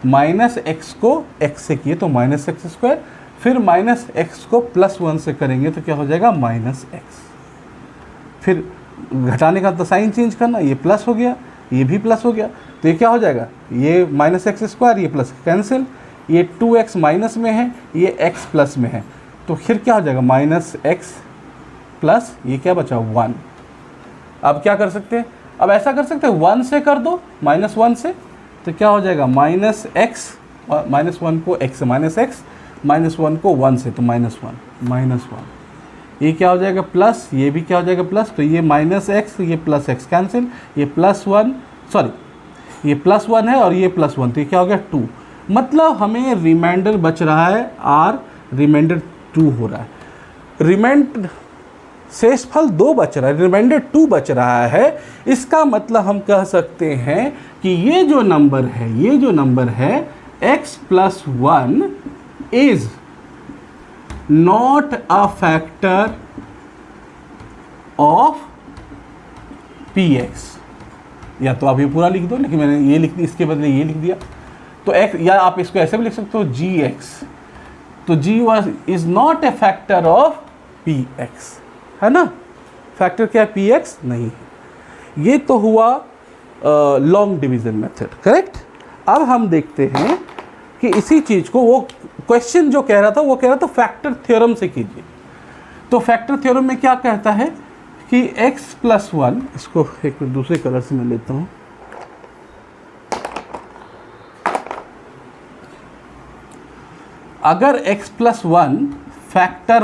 minus x को x से किए तो माइनस एक्स स्क्वायर, फिर माइनस एक्स को प्लस 1 से करेंगे तो क्या हो जाएगा, माइनस एक्स। फिर घटाने का तो साइन चेंज करना, ये प्लस हो गया, ये भी प्लस हो गया, तो ये क्या हो जाएगा, ये माइनस एक्स स्क्वायर, ये प्लस कैंसिल, ये 2x माइनस में है, ये x प्लस में है, तो फिर क्या हो जाएगा, माइनस एक्स प्लस ये क्या बचा, 1। अब क्या कर सकते हैं, अब ऐसा कर सकते हैं 1 से कर दो, -1 से, तो क्या हो जाएगा, माइनस एक्स, -1 को x से, माइनस एक्स, -1 को 1 से, तो -1, ये क्या हो जाएगा प्लस, ये भी क्या हो जाएगा प्लस, तो ये माइनस एक्स, ये प्लस एक्स कैंसिल, ये +1, सॉरी ये +1 है और ये +1, तो ये क्या हो गया 2। मतलब हमें रिमाइंडर बच रहा है r, रिमाइंडर 2 हो रहा है, शेषफल 2 बच रहा है, रिमाइंडर 2 बच रहा है। इसका मतलब हम कह सकते हैं कि ये जो नंबर है x plus 1 is not a factor of px। या तो आप ये पूरा लिख दो, लेकिन मैंने ये लिख दिया, इसके बदले ये लिख दिया। तो x, या आप इसको ऐसे भी लिख सकते हो gx, तो g is not a factor of px, है ना। फैक्टर क्या है, px नहीं है। ये तो हुआ लॉन्ग डिवीजन मेथड, करेक्ट। अब हम देखते हैं कि इसी चीज़ को, वो क्वेश्चन जो कह रहा था वो कह रहा था फैक्टर थ्योरम से कीजिए। तो फैक्टर थ्योरम में क्या कहता है कि x प्लस 1, इसको एक दूसरे कलर से मैं लेता हूँ, अगर x प्लस 1 फैक्टर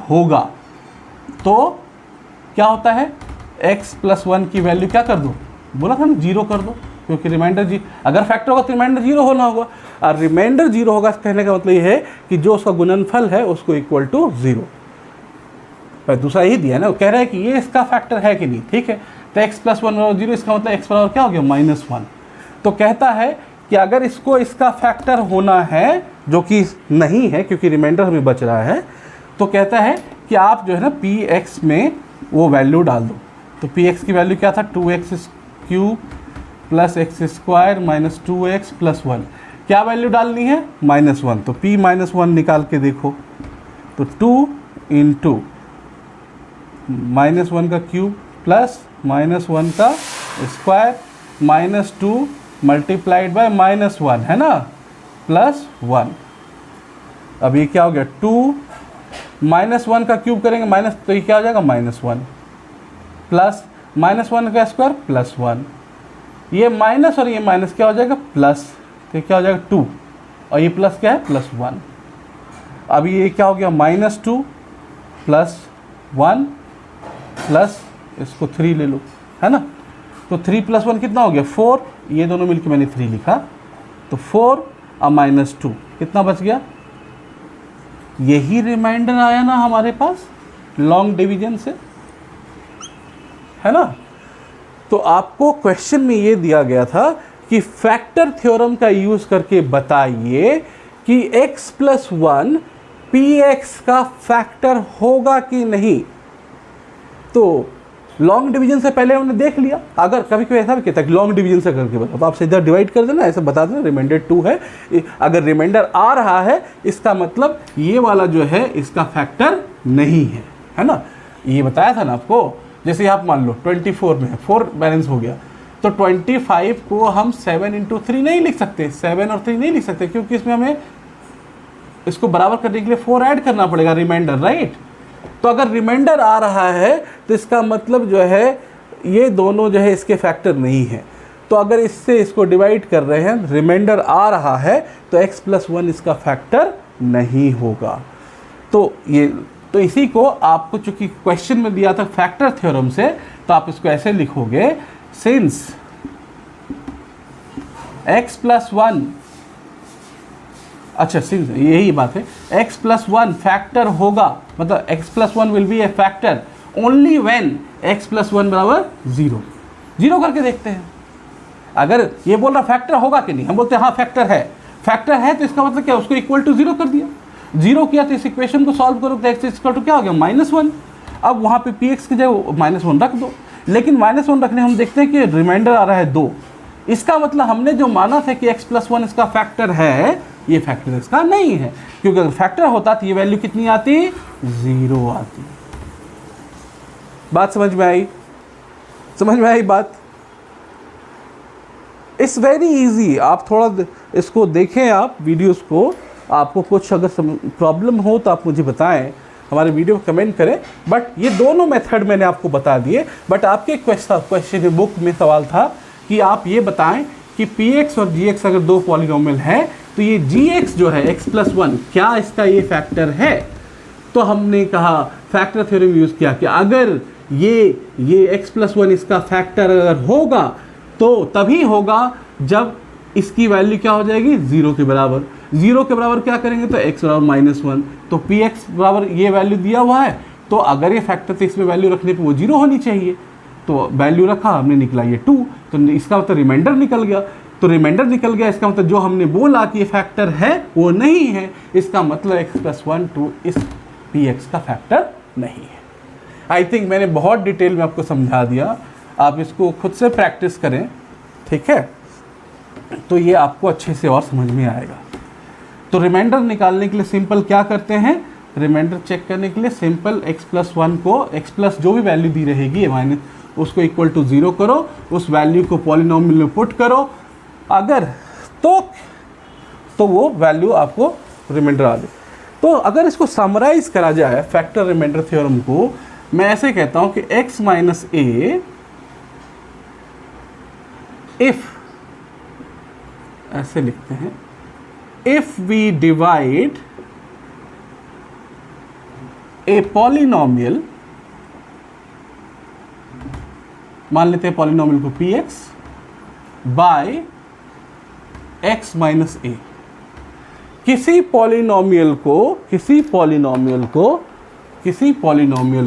होगा तो क्या होता है, x प्लस 1 की वैल्यू क्या कर दो, बोला था ना 0 कर दो, क्योंकि रिमाइंडर अगर फैक्टर होगा तो रिमाइंडर 0 होना होगा, और रिमाइंडर 0 होगा कहने का मतलब ये है कि जो उसका गुणनफल है उसको इक्वल टू 0। पर दूसरा यही दिया है ना, वो कह रहा है कि ये इसका फैक्टर है कि नहीं, ठीक है। तो x प्लस 1 और 0, इसका मतलब x बराबर क्या हो गया, -1। तो कहता है कि अगर इसको इसका फैक्टर होना है, जो कि नहीं है क्योंकि रिमाइंडर हमें बच रहा है, तो कहता है कि आप जो है ना px में वो वैल्यू डाल दो। तो px की वैल्यू क्या था, 2x cube plus x square minus 2x plus 1, क्या वैल्यू डालनी है, -1। तो p -1 निकाल के देखो, तो 2 इंटू -1 का क्यूब प्लस -1 का स्क्वायर -2 मल्टीप्लाइड बाय -1, है ना, प्लस 1। अब ये क्या हो गया, 2 -1 का क्यूब करेंगे माइनस, तो ये क्या हो जाएगा, -1 प्लस -1 का स्क्वायर प्लस 1, ये माइनस और ये माइनस क्या हो जाएगा प्लस, तो क्या हो जाएगा 2 और ये प्लस क्या है +1। अब ये क्या हो गया -2 +1 प्लस इसको 3 ले लो, है ना। तो 3 + 1 कितना हो गया 4, ये दोनों मिलके मैंने 3 लिखा, तो 4 और -2 कितना बच गया, यही रिमाइंडर आया ना हमारे पास लॉन्ग डिवीजन से, है ना। तो आपको क्वेश्चन में ये दिया गया था कि फैक्टर थ्योरम का यूज करके बताइए कि x + 1 px का फैक्टर होगा कि नहीं। तो लॉन्ग डिवीजन से पहले हमने देख लिया, अगर कभी कोई ऐसा भी कहता है कि लॉन्ग डिवीजन से करके बताओ, तो आप सीधा डिवाइड कर देना, ऐसे बता देना रिमाइंडर 2 है। अगर रिमाइंडर आ रहा है इसका मतलब ये वाला जो है इसका फैक्टर नहीं है ना। ये बताया था ना आपको। जैसे आप मान लो 24 में है, 4 बैलेंस हो गया, तो 25 को हम 7 × 3 नहीं लिख सकते, 7 और 3 नहीं लिख सकते, क्योंकि इसमें हमें इसको बराबर करने के लिए 4 ऐड करना पड़ेगा रिमाइंडर, राइट। तो अगर रिमाइंडर आ रहा है तो इसका मतलब जो है ये दोनों जो है इसके फैक्टर नहीं है। तो अगर इससे इसको डिवाइड कर रहे हैं, रिमाइंडर आ रहा है, तो x + 1 इसका फैक्टर नहीं होगा। तो इसी को आपको चूंकि क्वेश्चन में दिया था फैक्टर थ्योरम से, तो आप इसको ऐसे लिखोगे, सिंस x + 1, अच्छा सिंस यही बात है, x + 1 फैक्टर होगा, मतलब x + 1 will be A factor only when x + 1 = 0। 0 करके देखते हैं, अगर ये बोल रहा फैक्टर होगा कि नहीं, हम बोलते हैं हाँ फैक्टर है। फैक्टर है तो इसका मतलब क्या, उसको इक्वल टू 0 कर दिया। 0 किया तो इस इक्वेशन को सॉल्व करो तो x = क्या हो गया -1। अब वहाँ पे px की जगह -1 रख दो, लेकिन -1 रखने हम देखते हैं कि रिमाइंडर आ रहा है 2। इसका मतलब हमने जो माना था कि x + 1 इसका फैक्टर है, ये फैक्टर इसका नहीं है, क्योंकि अगर फैक्टर होता तो ये वैल्यू कितनी आती, 0 आती। बात समझ में आई? समझ में आई बात? It's very easy. आप थोड़ा इसको देखें, आप वीडियोस को, आपको कुछ अगर प्रॉब्लम हो तो आप मुझे बताएं, हमारे वीडियो को कमेंट करें। बट ये दोनों मेथड मैंने आपको बता दिए। बट आपके क्वेश्चन बुक में सवाल था कि आप ये बताएं कि px और gx अगर दो पॉलिनोमियल हैं तो ये gx जो है x + 1 क्या इसका ये फैक्टर है। तो हमने कहा फैक्टर थ्योरम यूज़ किया कि अगर ये x + 1 इसका फैक्टर अगर होगा तो तभी होगा जब इसकी वैल्यू क्या हो जाएगी 0 के बराबर। 0 के बराबर क्या करेंगे तो x = -1, तो px बराबर ये वैल्यू दिया हुआ है, तो अगर ये फैक्टर तो इसमें वैल्यू रखने पे वो 0 होनी चाहिए। तो वैल्यू रखा हमने, निकला ये 2, तो इसका मतलब रिमाइंडर निकल गया। तो रिमाइंडर निकल गया, इसका मतलब जो हमने बोला कि ये फैक्टर है वो नहीं है, इसका मतलब x + 1 2 इस px का फैक्टर नहीं है। आई थिंक मैंने बहुत डिटेल में आपको समझा दिया, आप इसको खुद से प्रैक्टिस करें, ठीक है, तो ये आपको अच्छे से और समझ में आएगा। तो रिमाइंडर निकालने के लिए सिंपल क्या करते हैं, रिमाइंडर चेक करने के लिए सिंपल x + 1 को x+ जो भी वैल्यू दी रहेगी माइनस उसको इक्वल टू 0 करो, उस वैल्यू को पॉलिनोमियल में पुट करो, अगर तो वो वैल्यू आपको रिमाइंडर आ जाए। तो अगर इसको समराइज करा जाए फैक्टर रिमाइंडर थ्योरम को, मैं ऐसे कहता हूं कि x - a इफ, ऐसे लिखते हैं, if we divide a polynomial, मान लेते हैं पॉलिनोमियल को px बाय x - a, किसी पॉलिनोमियल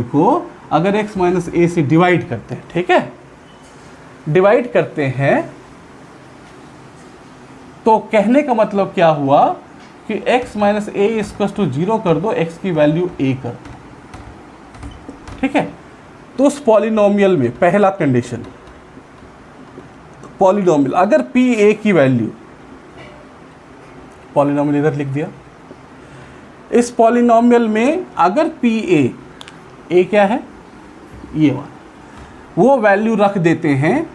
को अगर x - a से डिवाइड करते हैं, ठीक है, डिवाइड करते हैं, तो कहने का मतलब क्या हुआ कि x - a = 0 कर दो, x की वैल्यू a कर दो, ठीक है। तो उस पॉलिनोमियल में पहला कंडीशन, पॉलिनोमियल अगर pa की वैल्यू, पॉलिनोमियल इधर लिख दिया, इस पॉलिनोमियल में अगर pa क्या है ये वाला, वो वैल्यू रख देते हैं,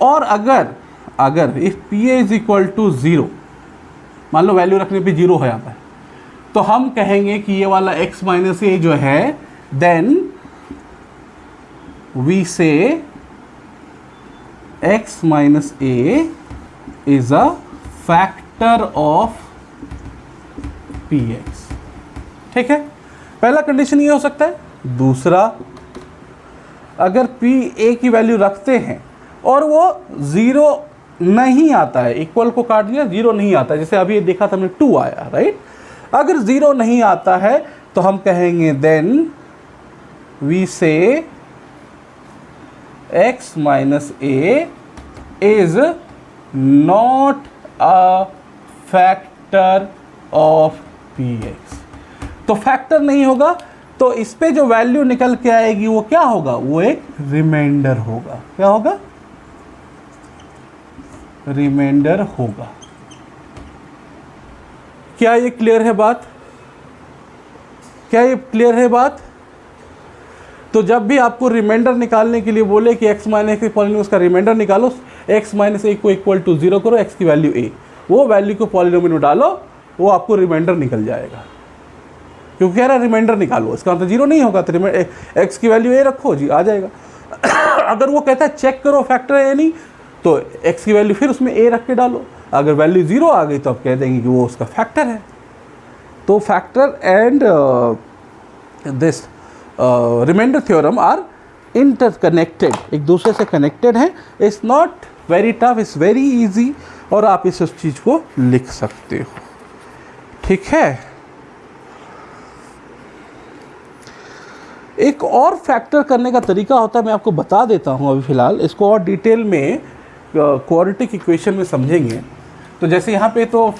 और अगर इफ pa = 0, मान लो वैल्यू रखने पे 0 हो जाता है, तो हम कहेंगे कि ये वाला x - a जो है, देन वी से x minus a is a factor of px। ठीक है, पहला कंडीशन ये हो सकता है। दूसरा, अगर p a की वैल्यू रखते हैं और वो ज़ीरो नहीं आता है, इक्वल को काट दिया, ज़ीरो नहीं आता है, जैसे अभी ये देखा था हमने 2 आया, राइट। अगर ज़ीरो नहीं आता है तो हम कहेंगे देन वी से x minus a is not a factor of px। तो फैक्टर नहीं होगा तो इस पे जो वैल्यू निकल के आएगी वो क्या होगा, वो एक रिमाइंडर होगा। क्या होगा, रिमाइंडर होगा। क्या ये क्लियर है बात? क्या ये क्लियर है बात? तो जब भी आपको रिमाइंडर निकालने के लिए बोले कि x माइनस ए पॉलिनोमियल का रिमाइंडर निकालो, x माइनस ए को इक्वल टू 0 करो, x की वैल्यू a, वो वैल्यू को पॉलिनोमियल में डालो, वो आपको रिमाइंडर निकल जाएगा। क्योंकि कह रहा है रिमाइंडर निकालो, इसका मतलब 0 नहीं होगा तो x की वैल्यू a रखो जी, आ जाएगा। अगर वो कहता है चेक करो फैक्टर है या नहीं, तो x की वैल्यू फिर उसमें a रख के डालो। अगर वैल्यू 0 आ गई तो आप कह देंगे कि वो उसका फैक्टर है। तो factor and this remainder theorem are interconnected, एक दूसरे से कनेक्टेड हैं। It's not very tough, it's very easy, और आप इस चीज़ को लिख सकते हो। ठीक है, एक और फैक्टर करने का तरीका होता है, मैं आपको बता देता हूँ अभी फ़िलहाल, इसको और डिटेल में क्वाड्रेटिक इक्वेशन में समझेंगे। तो जैसे यहाँ पे तो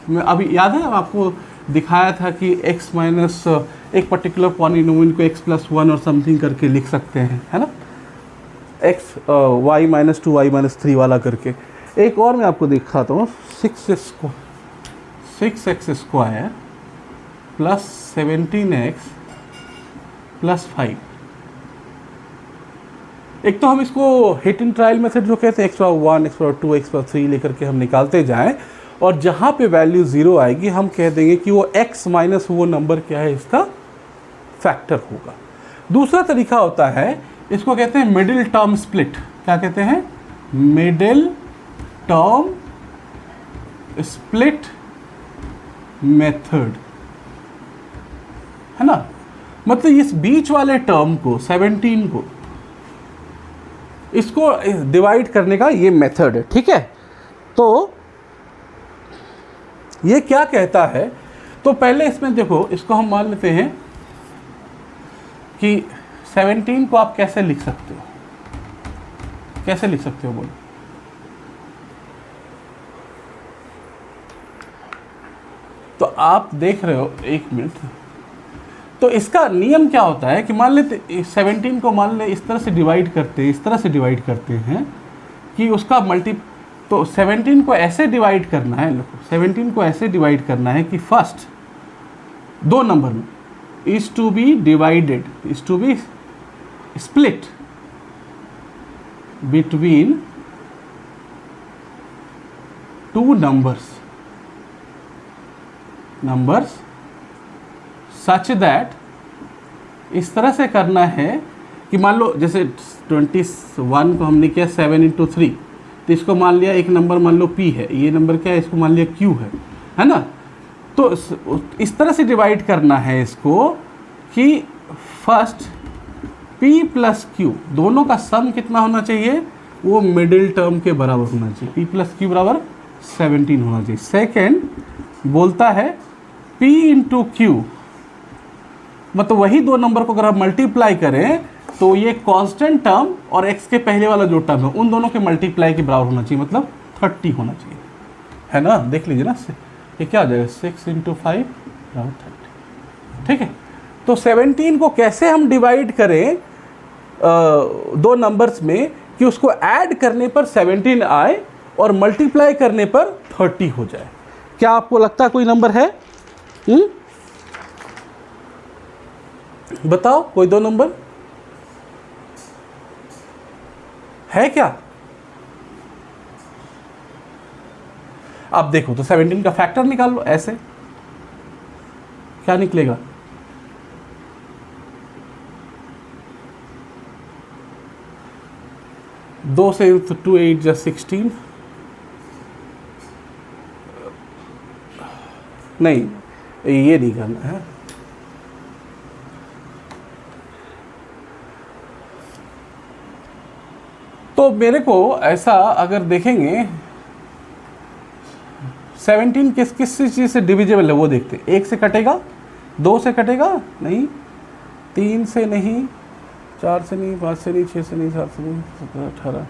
मैं अभी याद है आपको दिखाया था कि x माइनस एक पर्टिकुलर पॉलिनोमियल को x प्लस 1 और समथिंग करके लिख सकते हैं, है ना, x y minus 2 y minus 3 वाला करके। एक और मैं आपको दिखाता हूँ, 6x square plus 17x plus 5। एक तो हम इसको हिट एंड ट्रायल मेथड जो कहते हैं, x power 1 x power 2 x power 3 लेकर के हम निकालते जाएं, और जहाँ पे वैल्यू 0 आएगी हम कह देंगे कि वो x माइनस वो नंबर क्या है, इसका फैक्टर होगा। दूसरा तरीका होता है, इसको कहते हैं मिडिल टर्म स्प्लिट। क्या कहते हैं, मिडिल टर्म स्प्लिट मेथड, है ना। मतलब इस बीच वाले टर्म को 17 को इसको डिवाइड करने का ये मेथड है। ठीक है, तो ये क्या कहता है, तो पहले इसमें देखो, इसको हम मान लेते हैं कि 17 को आप कैसे लिख सकते हो, कैसे लिख सकते हो बोलो। तो आप देख रहे हो, एक मिनट, तो इसका नियम क्या होता है कि मान लेते 17 को मान ले इस तरह से डिवाइड करते हैं, इस तरह से डिवाइड करते हैं कि उसका तो 17 को ऐसे डिवाइड करना है, 17 को ऐसे डिवाइड करना है कि फर्स्ट दो नंबर में is to be divided, is to be split between two numbers such that, इस तरह से करना है कि मान लो जैसे 21 को हमने किया 7 इंटू 3, तो इसको मान लिया एक नंबर मान लो p है, ये नंबर क्या है, इसको मान लिया q है ना। तो इस तरह से डिवाइड करना है इसको कि फर्स्ट p प्लस q दोनों का सम कितना होना चाहिए, वो मिडिल टर्म के बराबर होना चाहिए, p प्लस q बराबर 17 होना चाहिए। सेकेंड बोलता है p इंटू क्यू, मतलब वही दो नंबर को अगर आप मल्टीप्लाई करें तो ये कांस्टेंट टर्म और x के पहले वाला जो टर्म है उन दोनों के मल्टीप्लाई के बराबर होना चाहिए, मतलब 30 होना चाहिए, है ना। देख लीजिए ना, ये क्या आ जाएगा, 6 इंटू 5 बराबर 30। ठीक है, तो 17 को कैसे हम डिवाइड करें दो नंबर्स में कि उसको ऐड करने पर 17 आए और मल्टीप्लाई करने पर 30 हो जाए। क्या आपको लगता है कोई नंबर है? बताओ, कोई दो नंबर है क्या? अब देखो, तो 17 का फैक्टर निकाल लो, ऐसे क्या निकलेगा, 2 से 2 8 जा 16, नहीं ये नहीं करना है। तो मेरे को ऐसा अगर देखेंगे 17 किस किस चीज़ से डिविजिबल है वो देखते हैं। 1 से कटेगा, 2 से कटेगा नहीं, 3 से नहीं, 4 से नहीं, 5 से नहीं, 6 से नहीं, 7 से नहीं, 17 18।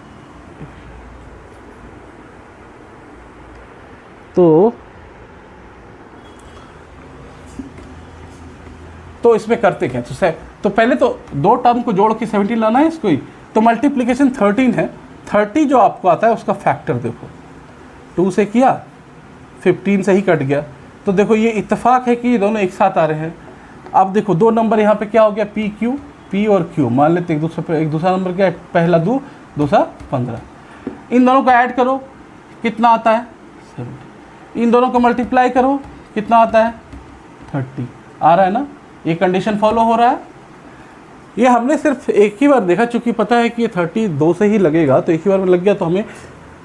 तो इसमें करते क्या, तो पहले तो दो टर्म को जोड़ के 17 लाना है इसको ही, तो मल्टीप्लिकेशन 13 है। 30 जो आपको आता है उसका फैक्टर देखो, 2 से किया 15 से ही कट गया। तो देखो ये इत्तेफाक है कि ये दोनों एक साथ आ रहे हैं। अब देखो दो नंबर यहाँ पे क्या हो गया, पी क्यू, पी और क्यू मान लेते एक दूसरा नंबर क्या है, पहला 2 दूसरा 15। इन दोनों को ऐड करो कितना आता है 70। इन दोनों को मल्टीप्लाई करो कितना आता है 30। आ रहा है ना, ये कंडीशन फॉलो हो रहा है। ये हमने सिर्फ एक ही बार देखा, चूँकि पता है कि ये 30 2 से ही लगेगा, तो एक ही बार में लग गया तो हमें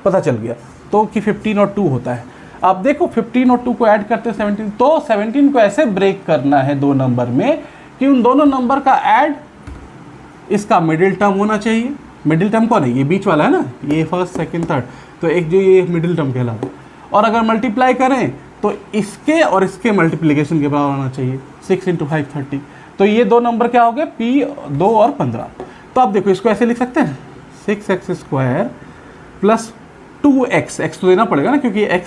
पता चल गया तो कि 15 और 2 होता है। अब देखो 15 और 2 को ऐड करते हैं 17, तो 17 को ऐसे ब्रेक करना है दो नंबर में कि उन दोनों नंबर का ऐड इसका मिडिल टर्म होना चाहिए। मिडिल टर्म कौन है, ये बीच वाला है ना, ये फर्स्ट सेकंड थर्ड, तो एक जो ये मिडिल टर्म कहलाता है। और अगर मल्टीप्लाई करें तो इसके और इसके मल्टीप्लिकेशन के बराबर होना चाहिए, 6 × 5 30। तो ये दो नंबर क्या हो गए, P 2 और 15। तो अब देखो इसको ऐसे लिख सकते हैं 6x² प्लस 2x, x तो देना पड़ेगा ना क्योंकि x,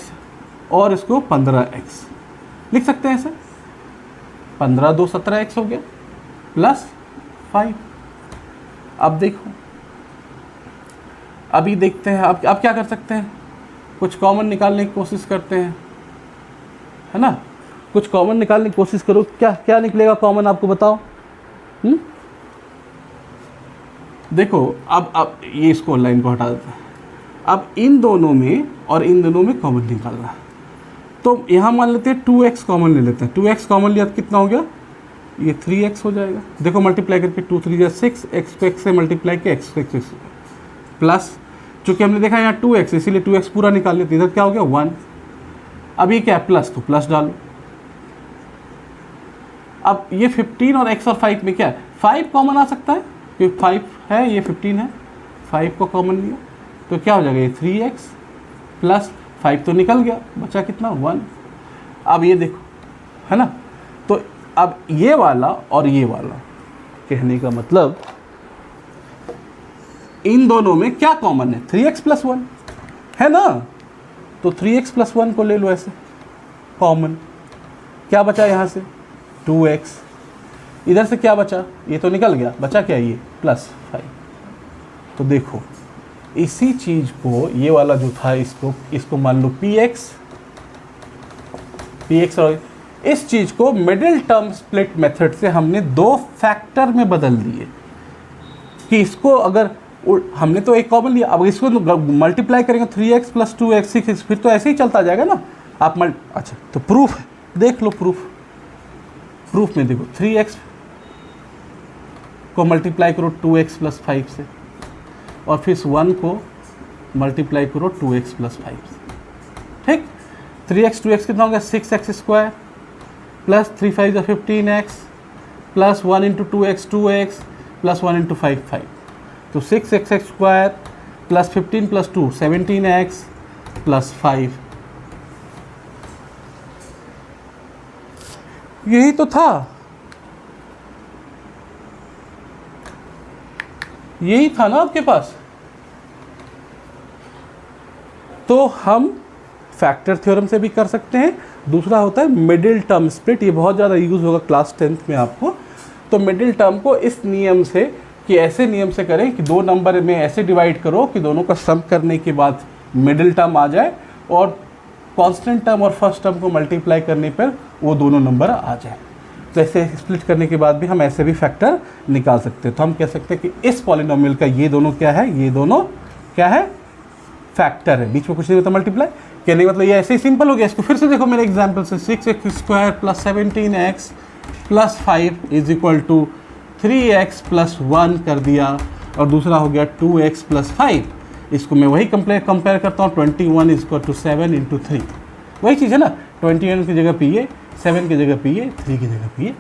और इसको 15x लिख सकते हैं ऐसे। 15 2 17x हो गया प्लस 5। अब देखो अभी देखते हैं अब क्या कर सकते हैं, कुछ कॉमन निकालने की कोशिश करते हैं, है ना। कुछ कॉमन निकालने की कोशिश करो, क्या क्या निकलेगा कॉमन आपको बताओ। देखो अब ये इसको लाइन को हटा देते हैं। अब इन दोनों में और इन दोनों में कॉमन निकालना, तो यहाँ मान लेते हैं 2x कॉमन ले लेते हैं। 2x कॉमन लिया तो कितना हो गया, ये 3x हो जाएगा। देखो मल्टीप्लाई करके 2 3 या 6, x को x से मल्टीप्लाई के x को x प्लस, चूँकि हमने देखा यहाँ 2x इसीलिए 2x पूरा निकाल लेते, इधर क्या हो गया 1। अब ये क्या है प्लस, तो प्लस डालो। अब ये 15 और x और 5 में क्या है, 5 कॉमन आ सकता है क्योंकि 5 है, ये 15 है, 5 को कॉमन लिया तो क्या हो जाएगा, ये 3x प्लस 5 तो निकल गया, बचा कितना 1। अब ये देखो है ना, तो अब ये वाला और ये वाला, कहने का मतलब इन दोनों में क्या कॉमन है, 3x + 1 है ना। तो 3x + 1 को ले लो ऐसे कॉमन, क्या बचा यहाँ से 2x, इधर से क्या बचा, ये तो निकल गया, बचा क्या ये +5। तो देखो इसी चीज़ को, ये वाला जो था इसको मान लो px, और इस चीज़ को मिडिल टर्म स्प्लिट मेथड से हमने दो फैक्टर में बदल दिए कि इसको अगर हमने तो एक कॉमन लिया, अब इसको मल्टीप्लाई करेंगे 3x + 2x 6x, फिर तो ऐसे ही चलता जाएगा ना। आप अच्छा तो प्रूफ देख लो, प्रूफ में देखो 3x को मल्टीप्लाई करो 2x + 5 से, और फिर 1 को मल्टीप्लाई करो 2x + 5 से, ठीक। 3x 2x कितना हो गया, 6x² plus 3 5 15x plus 1 × 2x 2x plus 1 × 5 5। तो 6x² प्लस 15 + 2 17x प्लस 5, यही तो था, यही था ना आपके पास। तो हम फैक्टर थ्योरम से भी कर सकते हैं। दूसरा होता है मिडिल टर्म स्प्लिट, ये बहुत ज़्यादा यूज़ होगा क्लास 10th में आपको। तो मिडिल टर्म को इस नियम से, कि ऐसे नियम से करें कि दो नंबर में ऐसे डिवाइड करो कि दोनों का सम करने के बाद मिडिल टर्म आ जाए, और कांस्टेंट टर्म और फर्स्ट टर्म को मल्टीप्लाई करने पर वो दोनों नंबर आ जाए। तो ऐसे स्प्लिट करने के बाद भी हम ऐसे भी फैक्टर निकाल सकते हैं। तो हम कह सकते हैं कि इस पॉलिनोमियल का ये दोनों क्या है, ये दोनों क्या है, फैक्टर है, बीच में कुछ नहीं होता मल्टीप्लाई। कहने का मतलब ये ऐसे ही सिंपल हो गया। इसको फिर से देखो मेरे एग्जाम्पल से, 6x² plus 17x plus 5 = 3x + 1 कर दिया, और दूसरा हो गया 2x + 5। इसको मैं वही कंपेयर करता हूँ, 21 = 7 × 3, वही चीज़ है ना, 21 की जगह PA, 7 की जगह PA, 3 की जगह PA।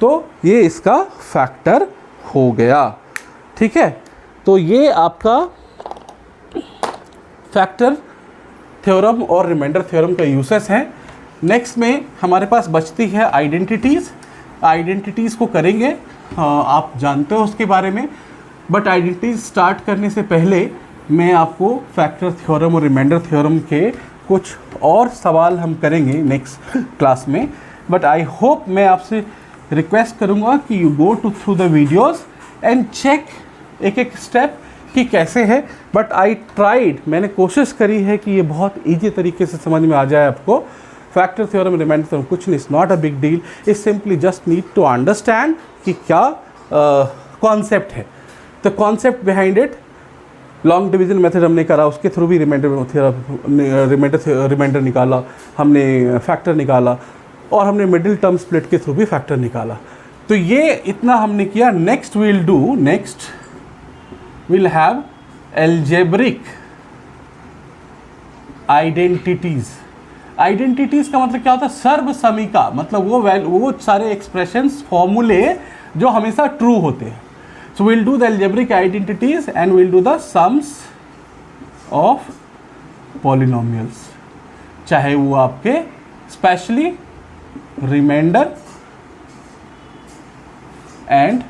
तो ये इसका फैक्टर हो गया, ठीक है। तो ये आपका फैक्टर थ्योरम और रिमाइंडर थ्योरम का यूसेस है। नेक्स्ट में हमारे पास बचती है आइडेंटिटीज़। आइडेंटिटीज़ को करेंगे, आप जानते हो उसके बारे में, बट आइडेंटिटीज स्टार्ट करने से पहले मैं आपको फैक्टर थ्योरम और रिमाइंडर थ्योरम के कुछ और सवाल हम करेंगे नेक्स्ट क्लास में। बट आई होप, मैं आपसे रिक्वेस्ट करूँगा कि you go through the videos and check एक एक स्टेप कि कैसे है। बट आई ट्राइड, मैंने कोशिश करी है कि ये बहुत ईजी तरीके से समझ में आ जाए आपको। फैक्टर थ्योरम, रिमाइंडर थ्योरम कुछ नहीं, it's not a big deal, it simply just need to understand कि क्या कॉन्सेप्ट है। The concept behind it, long division method हमने करा, उसके थ्रू भी रिमाइंडर निकाला, हमने फैक्टर निकाला, और हमने मिडिल टर्म स्प्लिट के थ्रू भी फैक्टर निकाला। तो ये इतना हमने किया। Next we'll have algebraic identities। Identities का मतलब क्या होता है? सर्वसमीका, मतलब वो सारे एक्सप्रेशंस, फॉर्मूले जो हमेशा ट्रू होते हैं। So will do the algebraic identities and we'll do the sums of polynomials, चाहे वो आपके specially remainder and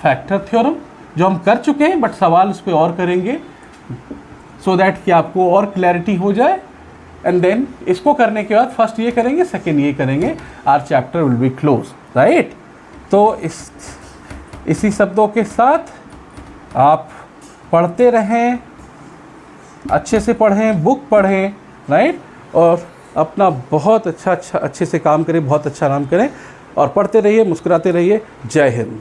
factor theorem जो हम कर चुके हैं, बट सवाल उस पर और करेंगे सो दैट कि आपको और क्लैरिटी हो जाए। एंड देन इसको करने के बाद फर्स्ट ये करेंगे, सेकेंड ये करेंगे, our chapter will be close, right. तो इसी शब्दों के साथ आप पढ़ते रहें, अच्छे से पढ़ें, बुक पढ़ें, राइट, और अपना बहुत अच्छे से काम करें, बहुत अच्छा काम करें, और पढ़ते रहिए, मुस्कुराते रहिए। जय हिंद।